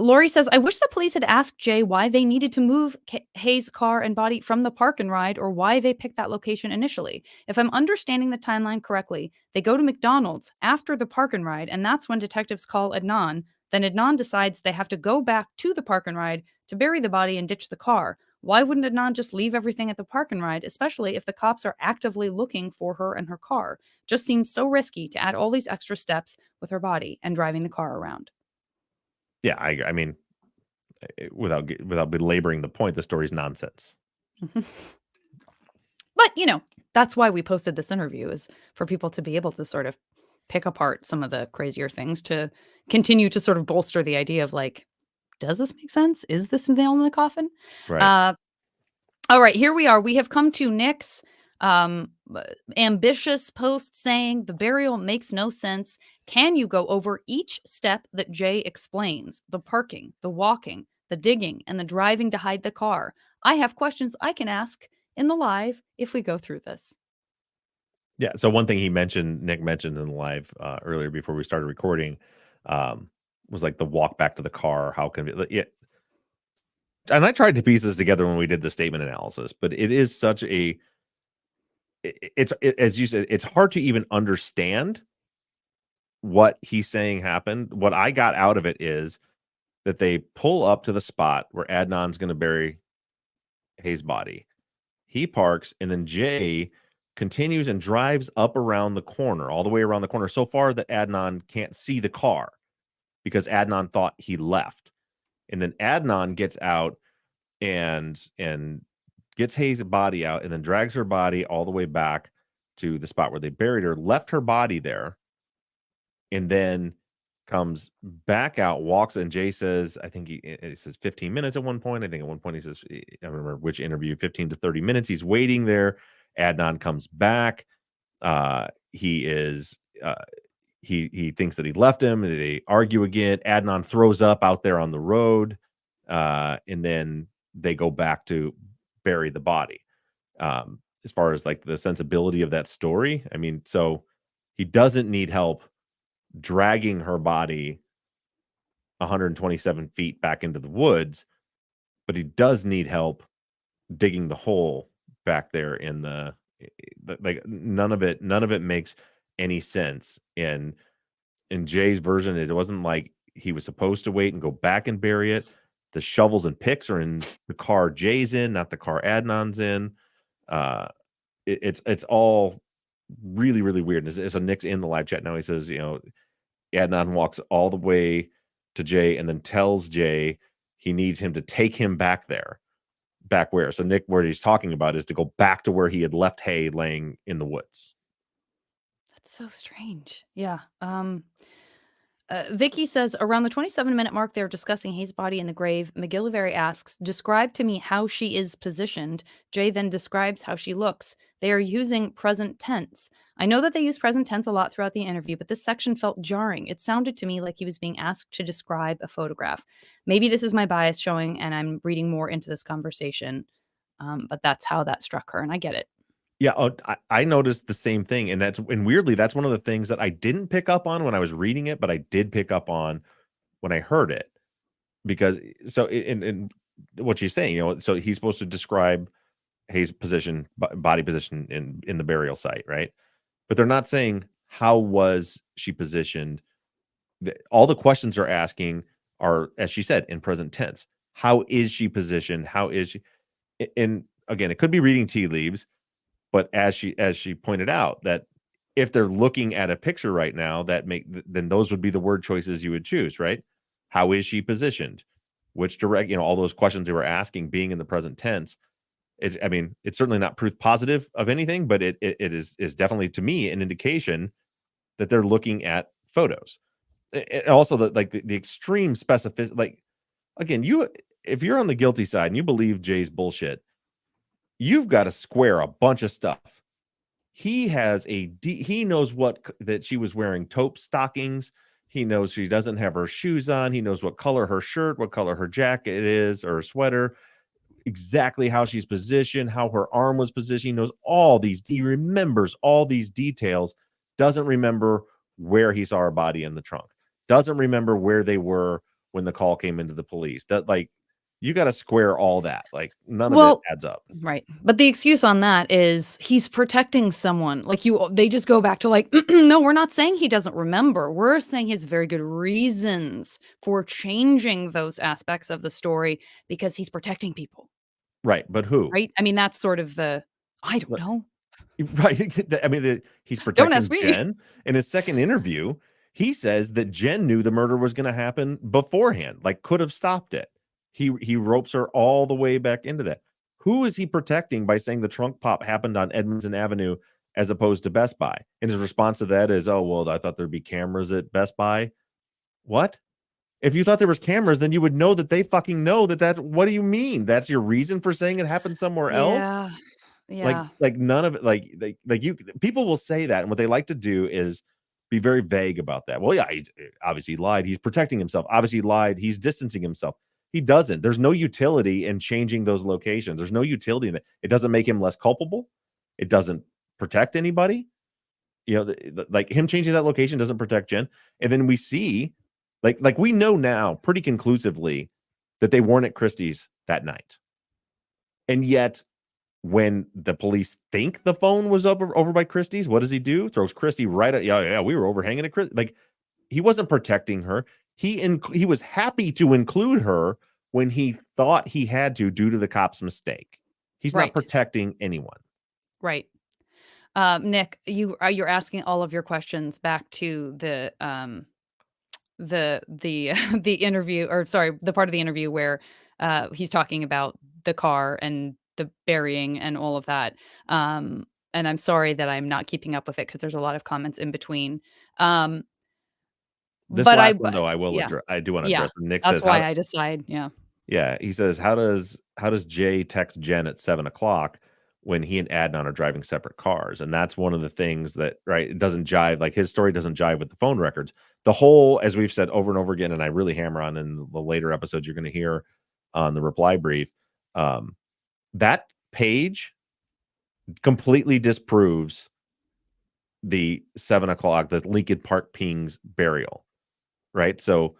Lori says, I wish the police had asked Jay why they needed to move Hayes' car and body from the park and ride or why they picked that location initially. If I'm understanding the timeline correctly, they go to McDonald's after the park and ride, and that's when detectives call Adnan. Then Adnan decides they have to go back to the park and ride to bury the body and ditch the car. Why wouldn't Adnan just leave everything at the park and ride, especially if the cops are actively looking for her and her car? Just seems so risky to add all these extra steps with her body and driving the car around. Yeah, I mean, without belaboring the point, the story's nonsense. But, that's why we posted this interview, is for people to be able to sort of pick apart some of the crazier things to continue to sort of bolster the idea of like, does this make sense? Is this a nail in the coffin? Right. Uh, all right, here we are. We have come to Nick's um, ambitious post saying the burial makes no sense. Can you go over each step that Jay explains? The parking, the walking, the digging, and the driving to hide the car. I have questions I can ask in the live if we go through this. Yeah. So one thing Nick mentioned in the live earlier before we started recording, um, was like the walk back to the car. How can yeah. And I tried to piece this together when we did the statement analysis, but it is such a as you said, it's hard to even understand what he's saying happened. What I got out of it is that they pull up to the spot where Adnan's going to bury Hayes' body. He parks, and then Jay continues and drives up around the corner, all the way around the corner, so far that Adnan can't see the car because Adnan thought he left. And then Adnan gets out and gets Hayes' body out, and then drags her body all the way back to the spot where they buried her, left her body there, and then comes back out, walks, and Jay says, I think he says 15 minutes at one point. I think at one point he says, I don't remember which interview, 15 to 30 minutes. He's waiting there. Adnan comes back. He is he thinks that he left him. They argue again. Adnan throws up out there on the road, and then they go back to bury the body. As far as like the sensibility of that story, I mean, so he doesn't need help dragging her body 127 feet back into the woods, but he does need help digging the hole back there in the like none of it makes any sense. In Jay's version, it wasn't like he was supposed to wait and go back and bury it. The shovels and picks are in the car Jay's in, not the car Adnan's in. It's all really, really weird. So Nick's in the live chat now. He says, Adnan walks all the way to Jay and then tells Jay he needs him to take him back there. Back where? So Nick, what he's talking about is to go back to where he had left Hay laying in the woods. That's so strange. Yeah. Vicky says around the 27-minute mark, they're discussing Hayes' body in the grave. McGillivray asks, "Describe to me how she is positioned." Jay then describes how she looks. They are using present tense. I know that they use present tense a lot throughout the interview, but this section felt jarring. It sounded to me like he was being asked to describe a photograph. Maybe this is my bias showing, and I'm reading more into this conversation. But that's how that struck her, and I get it. Yeah, I noticed the same thing, and weirdly, that's one of the things that I didn't pick up on when I was reading it, but I did pick up on when I heard it, because so in what she's saying, so he's supposed to describe Hayes' position, body position in the burial site, right? But they're not saying how was she positioned. All the questions they're asking are, as she said, in present tense. How is she positioned? How is she? And again, it could be reading tea leaves. But as she pointed out, that if they're looking at a picture right now, then those would be the word choices you would choose, right? How is she positioned? Which all those questions they were asking being in the present tense. It's certainly not proof positive of anything, but it is definitely, to me, an indication that they're looking at photos. And also the extreme specificity. Like, again, if you're on the guilty side and you believe Jay's bullshit, you've got to square a bunch of stuff. He has he knows that she was wearing taupe stockings. He knows she doesn't have her shoes on. He knows what color her shirt, what color her jacket is, or her sweater, exactly how she's positioned, how her arm was positioned. He knows all these. He remembers all these details. Doesn't remember where he saw her body in the trunk. Doesn't remember where they were when the call came into the police. You got to square all that. Like, none of it adds up. Right. But the excuse on that is he's protecting someone. Like, they just go back to like, no, we're not saying he doesn't remember. We're saying he has very good reasons for changing those aspects of the story because he's protecting people. Right, but who? right? I mean, that's sort of the I don't But know. right, I mean, he's Don't ask protecting me. Jen. In his second interview, he says that Jen knew the murder was gonna happen beforehand, like, could have stopped it. He ropes her all the way back into that. Who is he protecting by saying the trunk pop happened on Edmondson Avenue as opposed to Best Buy? And his response to that is, "Oh, well, I thought there'd be cameras at Best Buy." What? If you thought there was cameras, then you would know that they fucking know that that's what do you mean? That's your reason for saying it happened somewhere else? Yeah. Like Yeah. like none of it like you people will say that, and what they like to do is be very vague about that. Well, yeah, he obviously lied. He's protecting himself. Obviously lied. He's distancing himself. He doesn't. There's no utility in changing those locations. There's no utility in it. It doesn't make him less culpable. It doesn't protect anybody. You know, like him changing that location doesn't protect Jen. And then we see, like we know now pretty conclusively that they weren't at Christie's that night. And yet, when the police think the phone was over by Christie's, what does he do? Throws Christie right at yeah, we were overhanging at Chris. Like he wasn't protecting her. He was happy to include her when he thought he had to due to the cop's mistake. He's not Right. protecting anyone. Right. Nick, you're asking all of your questions back to the the interview, or sorry, the part of the interview where he's talking about the car and the burying and all of that. And I'm sorry that I'm not keeping up with it because there's a lot of comments in between. Um, This but last one though, yeah, I do want to yeah, address. Nick that's says, "How why I decide, yeah. Yeah, he says, how does Jay text Jen at 7 o'clock when he and Adnan are driving separate cars?" And that's one of the things that, right, it doesn't jive. Like his story doesn't jive with the phone records. The whole, as we've said over and over again, and I really hammer on in the later episodes you're going to hear on the reply brief, um, that page completely disproves the 7 o'clock, the Lincoln Park Pings burial, right? So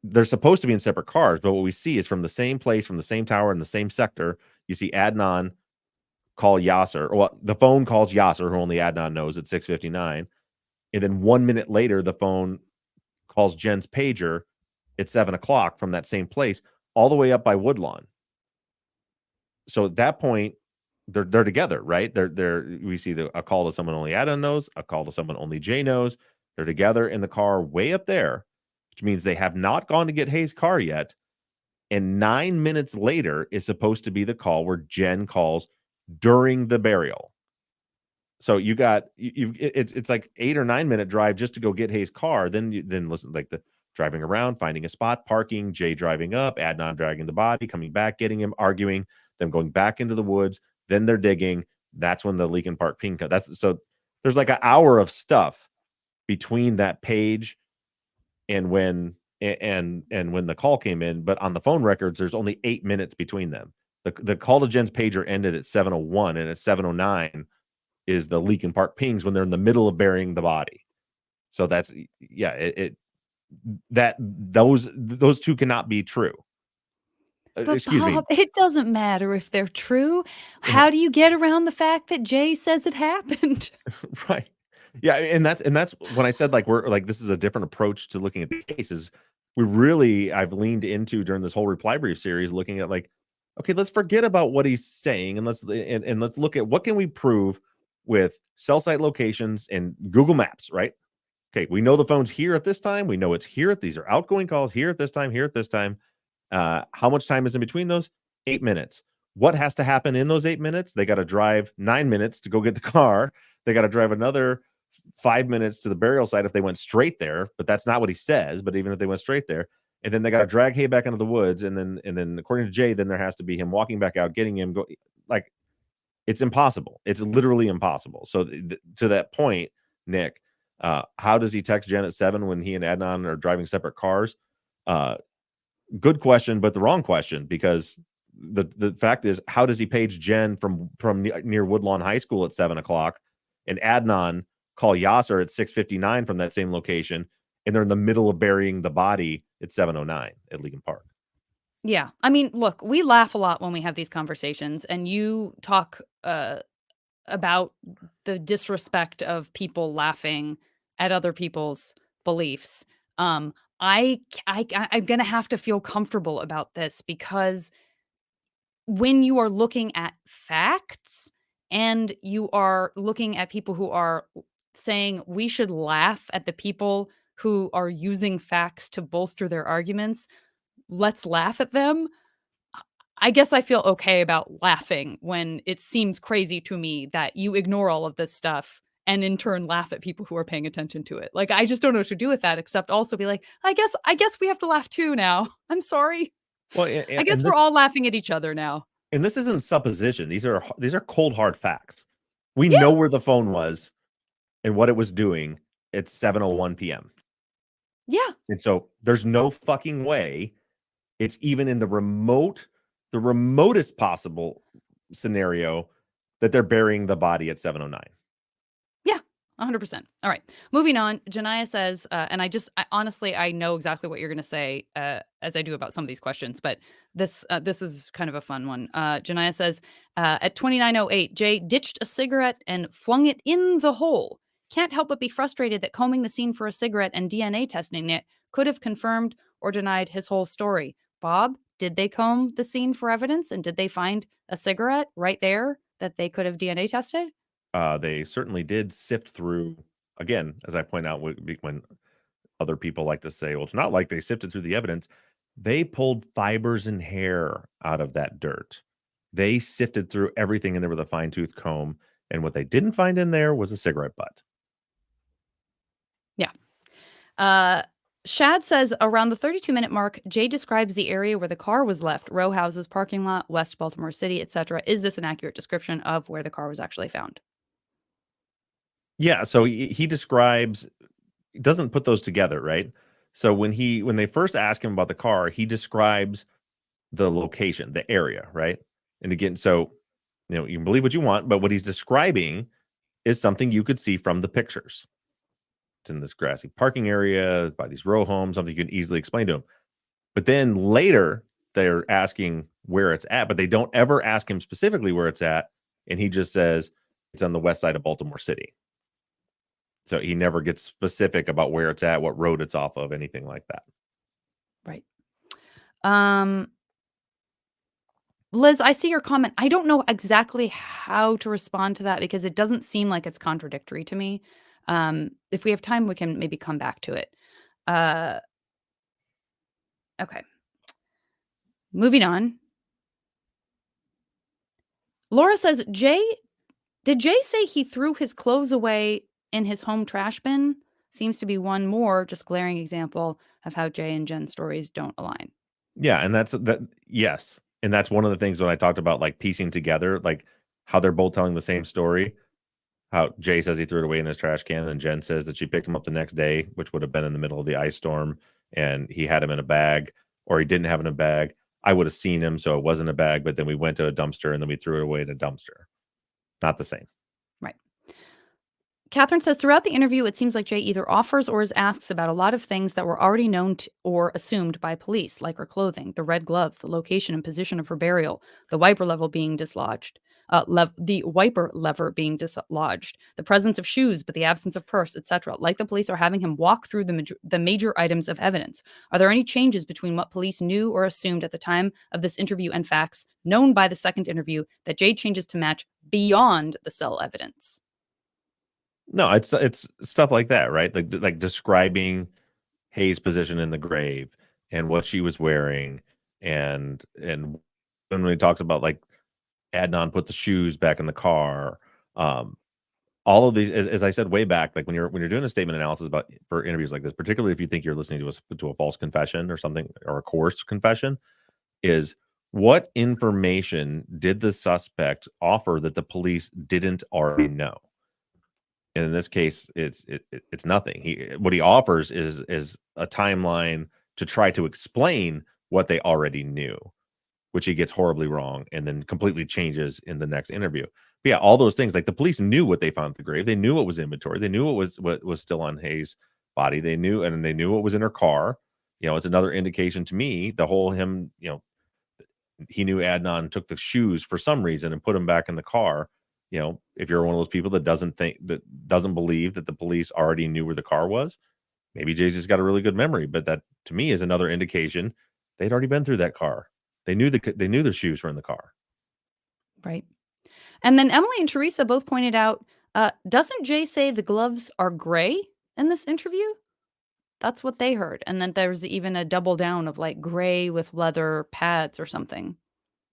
they're supposed to be in separate cars, but what we see is from the same place, from the same tower in the same sector. You see Adnan call Yasser. Well, the phone calls Yasser, who only Adnan knows at 6:59, and then 1 minute later, the phone calls Jen's pager at 7 o'clock from that same place, all the way up by Woodlawn. So at that point, they're together, right? They're we see a call to someone only Adnan knows, a call to someone only Jay knows. They're together in the car way up there, which means they have not gone to get Hayes' car yet. And 9 minutes later is supposed to be the call where Jen calls during the burial. So you got it's like 8 or 9 minute drive just to go get Hayes' car. Then listen, like the driving around, finding a spot, parking, Jay driving up, Adnan dragging the body, coming back, getting him, arguing, them going back into the woods. Then they're digging. That's when the Leakin Park ping comes. That's so there's like an hour of stuff between that page and when the call came in, but on the phone records, there's only 8 minutes between them. The call to Jen's pager ended at 7:01, and at 7:09 is the Leakin Park pings when they're in the middle of burying the body. So that's yeah, that those two cannot be true. But Excuse me. Bob, it doesn't matter if they're true. How do you get around the fact that Jay says it happened? Right. Yeah, and that's when I said like we're like this is a different approach to looking at the cases. We really I've leaned into during this whole reply brief series looking at like, okay, let's forget about what he's saying and let's look at what can we prove with cell site locations and Google Maps, right? Okay, we know the phone's here at this time. We know it's here at these are outgoing calls here at this time, here at this time. How much time is in between those? 8 minutes. What has to happen in those 8 minutes? They got to drive 9 minutes to go get the car. They got to drive another 5 minutes to the burial site if they went straight there, but that's not what he says. But even if they went straight there, and then they got to drag hay back into the woods, and then according to Jay, then there has to be him walking back out, getting him go. Like it's impossible. It's literally impossible. So to that point, Nick, how does he text Jen at 7 when he and Adnan are driving separate cars? Uh, Good question, but the wrong question because the fact is, how does he page Jen from near Woodlawn High School at 7 o'clock, and Adnan call Yasser at 6:59 from that same location, and they're in the middle of burying the body at 7:09 at Leakin Park? Yeah. I mean, look, we laugh a lot when we have these conversations, and you talk about the disrespect of people laughing at other people's beliefs. Um, I'm gonna have to feel comfortable about this because when you are looking at facts and you are looking at people who are saying we should laugh at the people who are using facts to bolster their arguments, let's laugh at them. I guess I feel okay about laughing when it seems crazy to me that you ignore all of this stuff and in turn laugh at people who are paying attention to it. Like, I just don't know what to do with that except also be like, I guess we have to laugh too now. I'm sorry. Well, I guess and we're this all laughing at each other now. and this isn't supposition. These are cold hard facts. We Yeah. know where the phone was and what it was doing at 7:01 p.m. Yeah. And so there's no fucking way it's even in the remotest possible scenario that they're burying the body at 7:09. Yeah, 100%. All right. Moving on. Janaya says, and honestly, I know exactly what you're going to say, as I do about some of these questions, but this is kind of a fun one. Janaya says, at 29:08, Jay ditched a cigarette and flung it in the hole. Can't help but be frustrated that combing the scene for a cigarette and DNA testing it could have confirmed or denied his whole story. Bob, did they comb the scene for evidence and did they find a cigarette right there that they could have DNA tested? They certainly did sift through, again, as I point out, when other people like to say, well, it's not like they sifted through the evidence. They pulled fibers and hair out of that dirt. They sifted through everything in there with a fine tooth comb. And what they didn't find in there was a cigarette butt. Yeah. Uh, Shad says around the 32-minute mark, Jay describes the area where the car was left, row houses, parking lot, West Baltimore City, etc. Is this an accurate description of where the car was actually found? Yeah. So he describes, doesn't put those together, right? So when they first ask him about the car, he describes the location, the area, right? And again, so you can believe what you want, but what he's describing is something you could see from the pictures. It's in this grassy parking area by these row homes, something you can easily explain to him. But then later they're asking where it's at, but they don't ever ask him specifically where it's at. And he just says it's on the west side of Baltimore City. So he never gets specific about where it's at, what road it's off of, anything like that. Right. Liz, I see your comment. I don't know exactly how to respond to that because it doesn't seem like it's contradictory to me. If we have time, we can maybe come back to it. Uh, okay. Moving on. Laura says, did Jay say he threw his clothes away in his home trash bin? Seems to be one more just glaring example of how Jay and Jen's stories don't align. Yeah, and that's that. Yes, and that's one of the things when I talked about like piecing together, like how they're both telling the same story. How Jay says he threw it away in his trash can, and Jen says that she picked him up the next day, which would have been in the middle of the ice storm, and he had him in a bag, or he didn't have him in a bag. I would have seen him, so it wasn't a bag. But then we went to a dumpster, and then we threw it away in a dumpster. Not the same. Right. Catherine says throughout the interview, it seems like Jay either offers or is asked about a lot of things that were already known or assumed by police, like her clothing, the red gloves, the location and position of her burial, the wiper level being dislodged, the wiper lever being dislodged, the presence of shoes but the absence of purse, etc. Like the police are having him walk through the major items of evidence. Are there any changes between what police knew or assumed at the time of this interview and facts known by the second interview that Jay changes to match beyond the cell evidence? No, it's stuff like that, right? Like describing Hayes' position in the grave and what she was wearing, and when he talks about like Adnan put the shoes back in the car, all of these, as I said way back, like when you're doing a statement analysis about for interviews like this, particularly if you think you're listening to a false confession or something or a coerced confession, is what information did the suspect offer that the police didn't already know? And in this case, it's nothing. What he offers is a timeline to try to explain what they already knew, which he gets horribly wrong and then completely changes in the next interview. But yeah, all those things, like the police knew what they found at the grave. They knew what was inventory. They knew what was still on Hayes' body. They knew, and they knew what was in her car. It's another indication to me, the whole him, he knew Adnan took the shoes for some reason and put them back in the car. If you're one of those people that doesn't believe that the police already knew where the car was, maybe Jay's just got a really good memory. But that to me is another indication they'd already been through that car. They knew the shoes were in the car. Right. And then Emily and Teresa both pointed out, doesn't Jay say the gloves are gray in this interview? That's what they heard. And then there's even a double down of like gray with leather pads or something.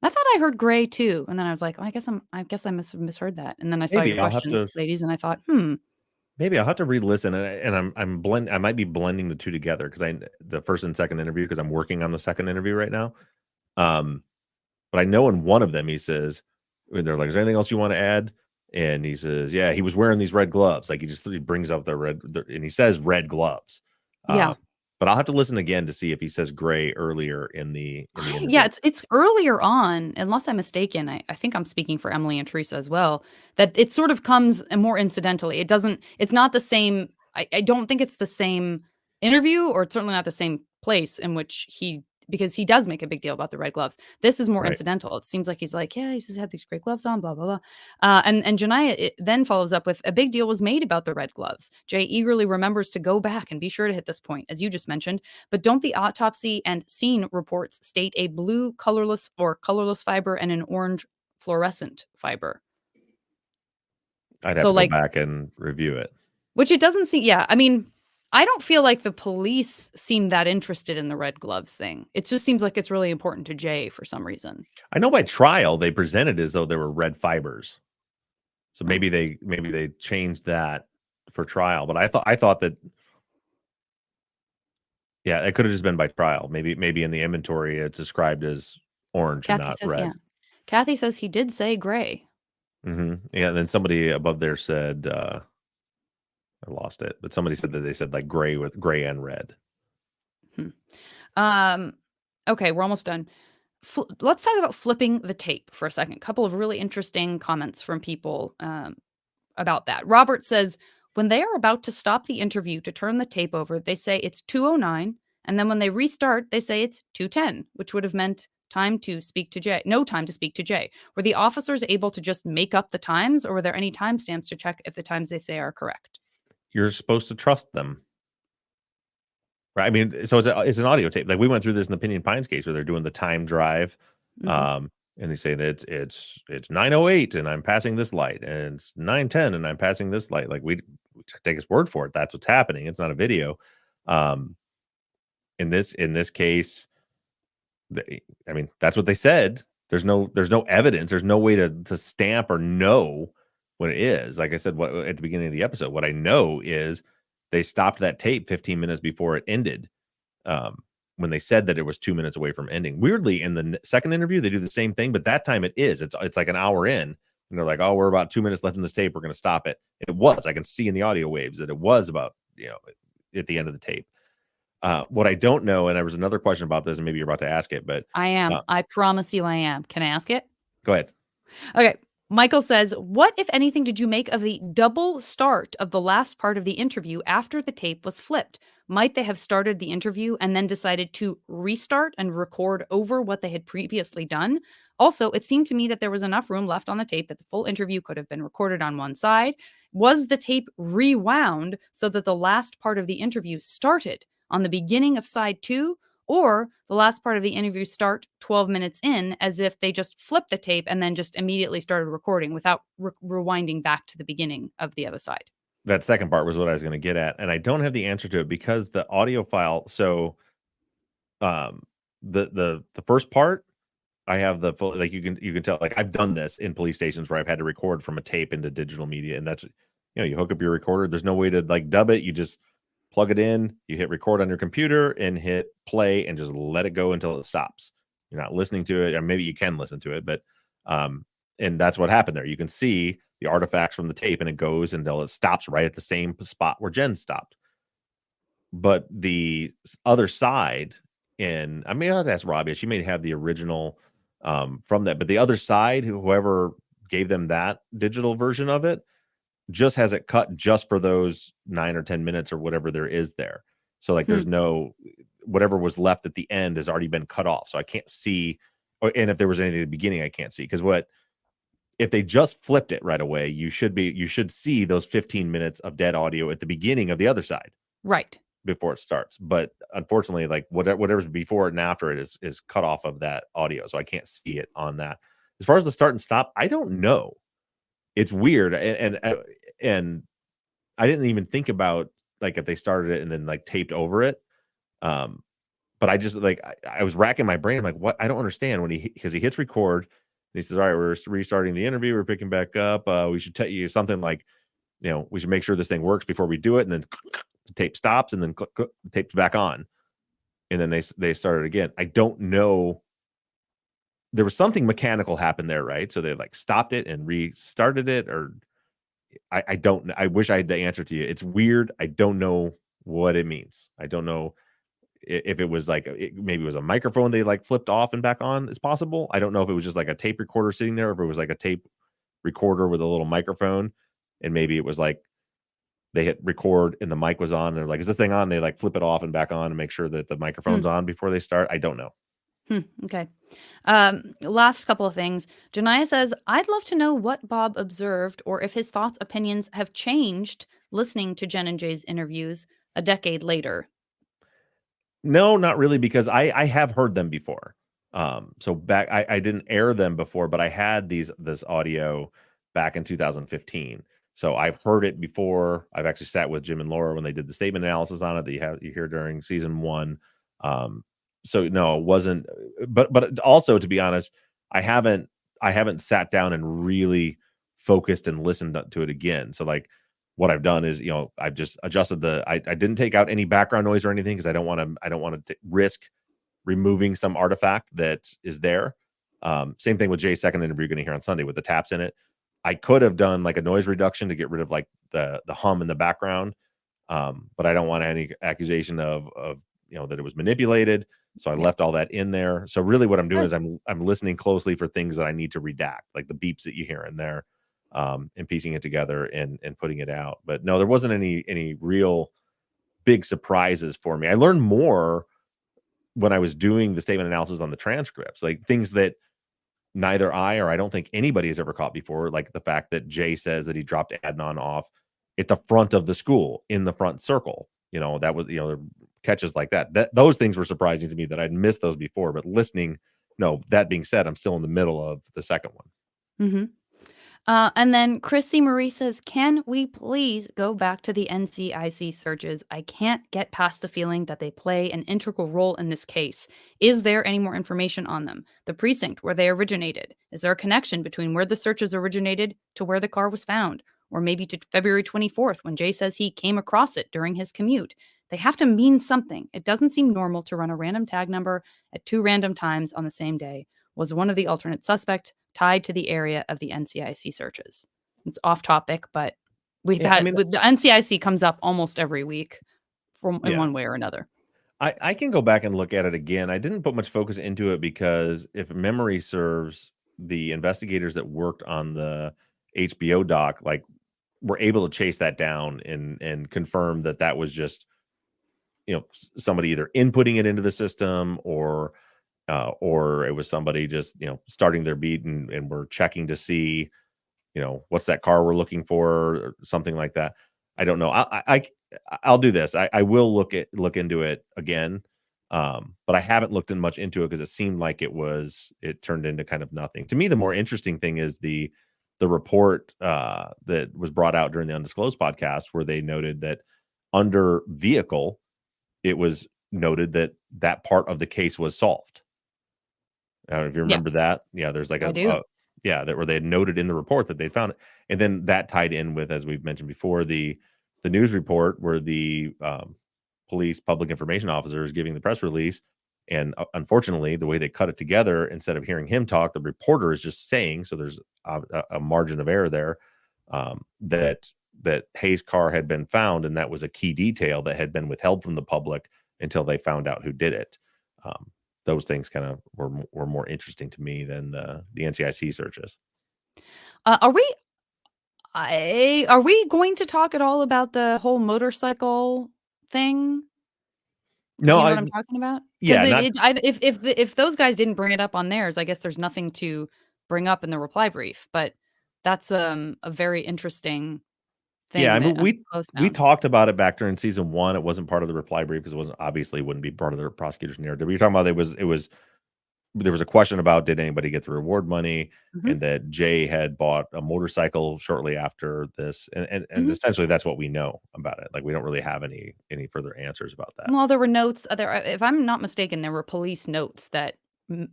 I thought I heard gray too. And then I was like, oh, I guess I must have misheard that. And then I saw your Maybe I'll have questions, to ladies, and I thought, hmm. maybe I'll have to re-listen, and I might be blending the two together because the first and second interview, because I'm working on the second interview right now. Um, but I know in one of them he says, when they're like, "Is there anything else you want to add?" And he says, "Yeah, he was wearing these red gloves." Like he brings up and he says red gloves. Yeah. Um, but I'll have to listen again to see if he says gray earlier in the Yeah, interview. it's earlier on, unless I'm mistaken. I think I'm speaking for Emily and Teresa as well, that it sort of comes more incidentally. It's not the same. I don't think it's the same interview, or it's certainly not the same place in which because he does make a big deal about the red gloves. This is more Right. incidental. It seems like he's like, yeah, he's just had these great gloves on, blah blah blah. And Janiyah then follows up with a big deal was made about the red gloves. Jay eagerly remembers to go back and be sure to hit this point, as you just mentioned. But don't the autopsy and scene reports state a blue colorless fiber and an orange fluorescent fiber? I'd have So to go like, back and review it. which it doesn't seem, yeah. I mean, I don't feel like the police seem that interested in the red gloves thing. It just seems like it's really important to Jay for some reason. I know by trial they presented as though there were red fibers. So Oh, maybe they changed that for trial, but I thought that, yeah, it could have just been by trial. Maybe in the inventory it's described as orange and Kathy not says, yeah. red. Kathy says he did say gray. Yeah, and then somebody above there said, I lost it, but somebody said that they said like gray with gray and red. Hmm. Um, okay, we're almost done. Let's talk about flipping the tape for a second. Couple of really interesting comments from people about that. Robert says when they are about to stop the interview to turn the tape over, they say it's 2:09, and then when they restart, they say it's 2:10, which would have meant time to speak to Jay. No time to speak to Jay. Were the officers able to just make up the times, or were there any timestamps to check if the times they say are correct? You're supposed to trust them. Right. I mean, so it's an audio tape. Like we went through this in the Pinion Pines case where they're doing the time drive. Hmm. And they say that it's 9:08 and I'm passing this light, and it's 9:10 and I'm passing this light. Like we take his word for it. That's what's happening. It's not a video. Um, in this case, I mean, that's what they said. There's no evidence. There's no way to stamp or know what it is. Like I said, what at the beginning of the episode, what I know is they stopped that tape 15 minutes before it ended. When they said that it was 2 minutes away from ending. Weirdly, in the second interview, they do the same thing, but that time it is. It's like an hour in, and they're like, "Oh, we're about 2 minutes left in this tape. We're going to stop it." It was. I can see in the audio waves that it was about at the end of the tape. What I don't know, and there was another question about this, and maybe you're about to ask it, but I am. uh, I promise you I am. Can I ask it? go ahead. Okay. Michael says, what, if anything, did you make of the double start of the last part of the interview after the tape was flipped? Might they have started the interview and then decided to restart and record over what they had previously done? Also, it seemed to me that there was enough room left on the tape that the full interview could have been recorded on one side. Was the tape rewound so that the last part of the interview started on the beginning of side two? Or the last part of the interview start 12 minutes in as if they just flipped the tape and then just immediately started recording without rewinding back to the beginning of the other side. That second part was what I was going to get at, and I don't have the answer to it because the audio file. So, um, the first part I have the full, like you can tell, like I've done this in police stations where I've had to record from a tape into digital media, and that's you hook up your recorder. There's no way to like dub it. You just plug it in, you hit record on your computer and hit play and just let it go until it stops. You're not listening to it, or maybe you can listen to it, but and that's what happened there. You can see the artifacts from the tape, and it goes until it stops right at the same spot where Jen stopped. But the other side, and I mean, I'd ask Robbie. She may have the original from that, but the other side, whoever gave them that digital version of it, just has it cut just for those 9 or 10 minutes or whatever there is there. So like, Hmm. there's no whatever was left at the end has already been cut off. So I can't see, and if there was anything at the beginning, I can't see because what if they just flipped it right away? You should see those 15 minutes of dead audio at the beginning of the other side Right. before it starts. But unfortunately, like whatever's before it and after it is cut off of that audio, so I can't see it on that. As far as the start and stop, I don't know. It's weird, and I didn't even think about like if they started it and then like taped over it. Um, but I just like I was racking my brain. I'm like, what? I don't understand when because he hits record and he says, "All right, we're restarting the interview. We're picking back up. We should tell you something like, we should make sure this thing works before we do it." And then the tape stops, and then the tape's back on, and then they started again. I don't know. There was something mechanical happened there, right? So they like stopped it and restarted it, or I don't. I wish I had the answer to you. It's weird. I don't know what it means. I don't know if it was like maybe it was a microphone they like flipped off and back on. It's possible. I don't know if it was just like a tape recorder sitting there, or if it was like a tape recorder with a little microphone, and maybe it was like they hit record and the mic was on. And they're like, "Is this thing on?" They like flip it off and back on and make sure that the microphone's on before they start. I don't know. Okay. Last couple of things. Janaya says, I'd love to know what Bob observed or if his thoughts, opinions have changed listening to Jen and Jay's interviews a decade later. No, not really, because I have heard them before. So back I didn't air them before, but I had this audio back in 2015. So I've heard it before. I've actually sat with Jim and Laura when they did the statement analysis on it that you hear during season 1. So no, it wasn't. But also, to be honest, I haven't sat down and really focused and listened to it again. So like what I've done is, I've just adjusted I didn't take out any background noise or anything because I don't want to risk removing some artifact that is there. Same thing with Jay's second interview you're going to hear on Sunday with the taps in it. I could have done like a noise reduction to get rid of like the hum in the background. But I don't want any accusation of that it was manipulated. So I left all that in there. So really what I'm doing is I'm listening closely for things that I need to redact, like the beeps that you hear in there, and piecing it together and putting it out. But no, there wasn't any real big surprises for me. I learned more when I was doing the statement analysis on the transcripts, like things that neither I don't think anybody has ever caught before, like the fact that Jay says that he dropped Adnan off at the front of the school in the front circle. That was, catches like that. Those things were surprising to me that I'd missed those before. But listening, no, that being said, I'm still in the middle of the second one. Mm-hmm. And then Chrissy Marie says, can we please go back to the NCIC searches? I can't get past the feeling that they play an integral role in this case. Is there any more information on them? The precinct where they originated? Is there a connection between where the searches originated to where the car was found? Or maybe to February 24th when Jay says he came across it during his commute? They have to mean something. It doesn't seem normal to run a random tag number at 2 random times on the same day. Was one of the alternate suspects tied to the area of the NCIC searches? It's off topic, but we've had the NCIC comes up almost every week in one way or another. I can go back and look at it again. I didn't put much focus into it because if memory serves, the investigators that worked on the HBO doc were able to chase that down and confirm that was just somebody either inputting it into the system or it was somebody just starting their beat and we're checking to see what's that car we're looking for or something like that. I don't know. I'll do this. I will look into it again, but I haven't looked in much into it because it seemed like it turned into kind of nothing. To me, the more interesting thing is the report that was brought out during the Undisclosed podcast, where they noted that under vehicle, it was noted that part of the case was solved. I don't know if you remember that. Yeah, there's like that where they had noted in the report that they found it, and then that tied in with, as we've mentioned before, the news report where the police public information officer is giving the press release, and unfortunately, the way they cut it together, instead of hearing him talk, the reporter is just saying. So there's a margin of error there, that Hayes' car had been found, and that was a key detail that had been withheld from the public until they found out who did it. Those things kind of were more interesting to me than the NCIC searches. Are we going to talk at all about the whole motorcycle thing? No, do you know what I'm talking about? Yeah, if those guys didn't bring it up on theirs, I guess there's nothing to bring up in the reply brief. But that's a very interesting thing. Yeah, I mean, we talked about it back during season 1. It wasn't part of the reply brief because it wouldn't be part of the prosecutor's narrative. You're talking about it was there was a question about did anybody get the reward money, Mhm. and that Jay had bought a motorcycle shortly after this, and Mhm. essentially that's what we know about it. Like we don't really have any further answers about that. Well, there were notes if I'm not mistaken, there were police notes that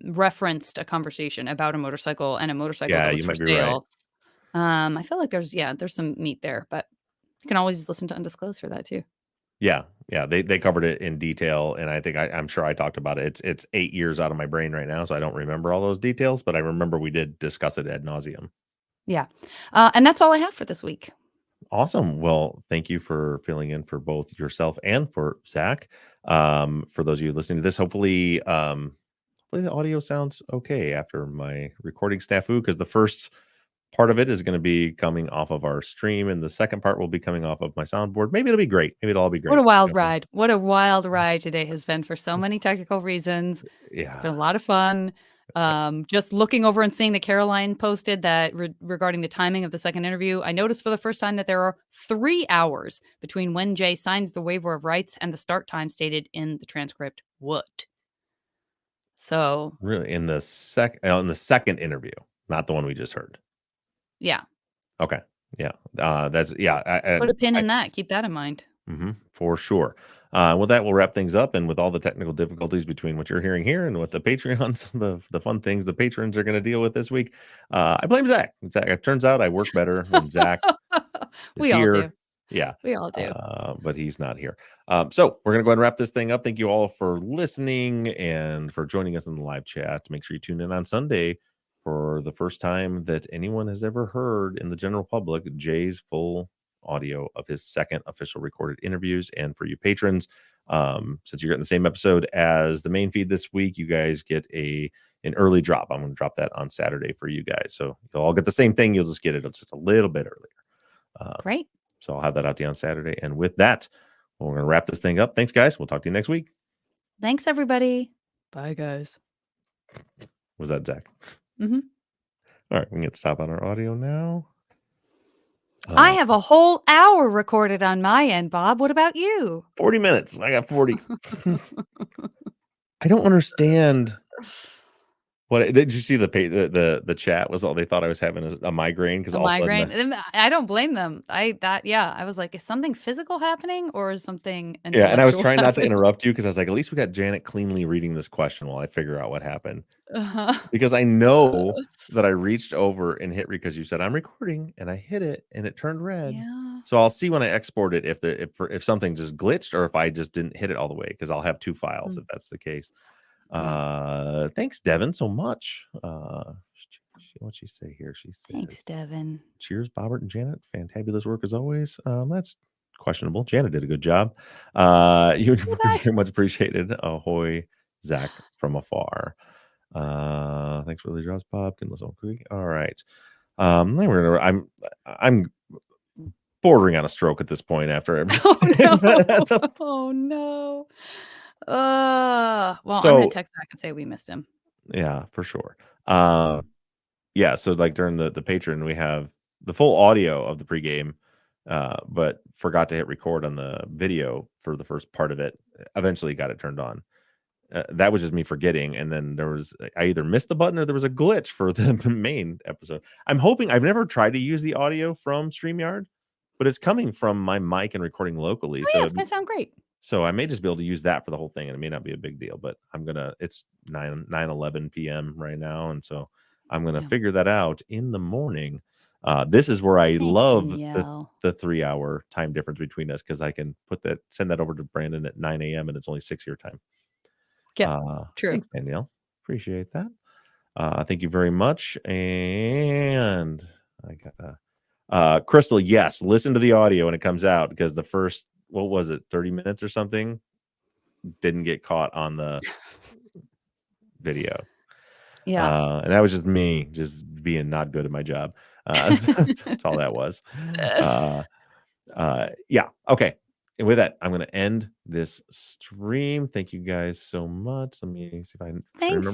referenced a conversation about a motorcycle and a motorcycle Yeah, that was you for might be right. sale. I feel like there's some meat there, but you can always listen to Undisclosed for that too. Yeah, yeah, they covered it in detail, and I think I'm sure I talked about it. It's 8 years out of my brain right now, so I don't remember all those details, but I remember we did discuss it ad nauseum. Yeah. And that's all I have for this week. Awesome. Well, thank you for filling in for both yourself and for Zach. For those of you listening to this, hopefully the audio sounds okay after my recording snafu, because the first part of it is going to be coming off of our stream, and the second part will be coming off of my soundboard. Maybe it'll be great. Maybe it'll all be What a great. wild Never- ride. What a wild ride today has been for so many technical reasons. It's Yeah. been a lot of fun. Just looking over and seeing that Caroline posted that regarding the timing of the second interview, I noticed for the first time that there are 3 hours between when Jay signs the waiver of rights and the start time stated in the transcript. What? So, Really, in the second interview, not the one we just heard. yeah, Okay. Yeah. That's yeah, put a pin in that. Keep that in mind. for sure. Well, that will wrap things up, and with all the technical difficulties between what you're hearing here and what the Patreons, the fun things the patrons are going to deal with this week, I blame Zach. Zach. It turns out I work better when Zach is We all do. here. Yeah, We all do. but he's not here. So we're going to go ahead and wrap this thing up. Thank you all for listening and for joining us in the live chat. Make sure you tune in on Sunday for the first time that anyone has ever heard in the general public Jay's full audio of his second official recorded interviews. And for you patrons, since you're getting the same episode as the main feed this week, you guys get an early drop. I'm going to drop that on Saturday for you guys, so you'll all get the same thing. You'll just get it just a little bit earlier. Great. So I'll have that out to you on Saturday. And with that, we're going to wrap this thing up. Thanks, guys. We'll talk to you next week. Thanks, everybody. Bye, guys. Was that Zach? Mhm. All right, we can get to stop on our audio now. I have a whole hour recorded on my end, Bob. What about you? 40 minutes. I got 40. I don't understand. What did you see the chat was all they thought I was having a migraine because A all of a sudden migraine. I don't blame them. I was like, is something physical happening or is something yeah, and I was intellectual trying not to happening? interrupt you because I was like, at least we got Janet cleanly reading this question while I figure out what happened. Uh-huh. Because I know that I reached over and hit because you said I'm recording and I hit it and it turned red. Yeah. So I'll see when I export it if something just glitched or if I just didn't hit it all the way, because I'll have 2 files if that's the case. Thanks, Devin, so much. What'd she say here? She says, Thanks, Devin. cheers, Bobbert and Janet. Fantabulous work as always. That's questionable. Janet did a good job. You very much appreciated. Ahoy, Zach from afar. Thanks for the drops, Bob. Can listen quick. All right. I'm bordering on a stroke at this point after everything. Oh no. Oh no. Well, I'm gonna text back and say we missed him. Yeah, for sure. Yeah, so like during the patron, we have the full audio of the pregame, but forgot to hit record on the video for the first part of it. Eventually got it turned on. That was just me forgetting, and then I either missed the button or there was a glitch for the main episode. I'm hoping. I've never tried to use the audio from StreamYard, but it's coming from my mic and recording locally. Oh yeah, it's gonna sound great. So I may just be able to use that for the whole thing, and it may not be a big deal, but it's 9:11 p.m. right now, and so I'm gonna figure that out in the morning. This is where I love the 3-hour time difference between us, because I can send that over to Brandon at 9 a.m. and it's only 6 your time. Yeah, true. Thanks, Danielle. Appreciate that. Thank you very much. And I got Crystal. Yes, listen to the audio when it comes out, because the first, what was it, 30 minutes or something, didn't get caught on the video. Yeah. And that was just me just being not good at my job. That's all that was. Yeah. Okay. And with that, I'm going to end this stream. Thank you guys so much. Let me see if I remember.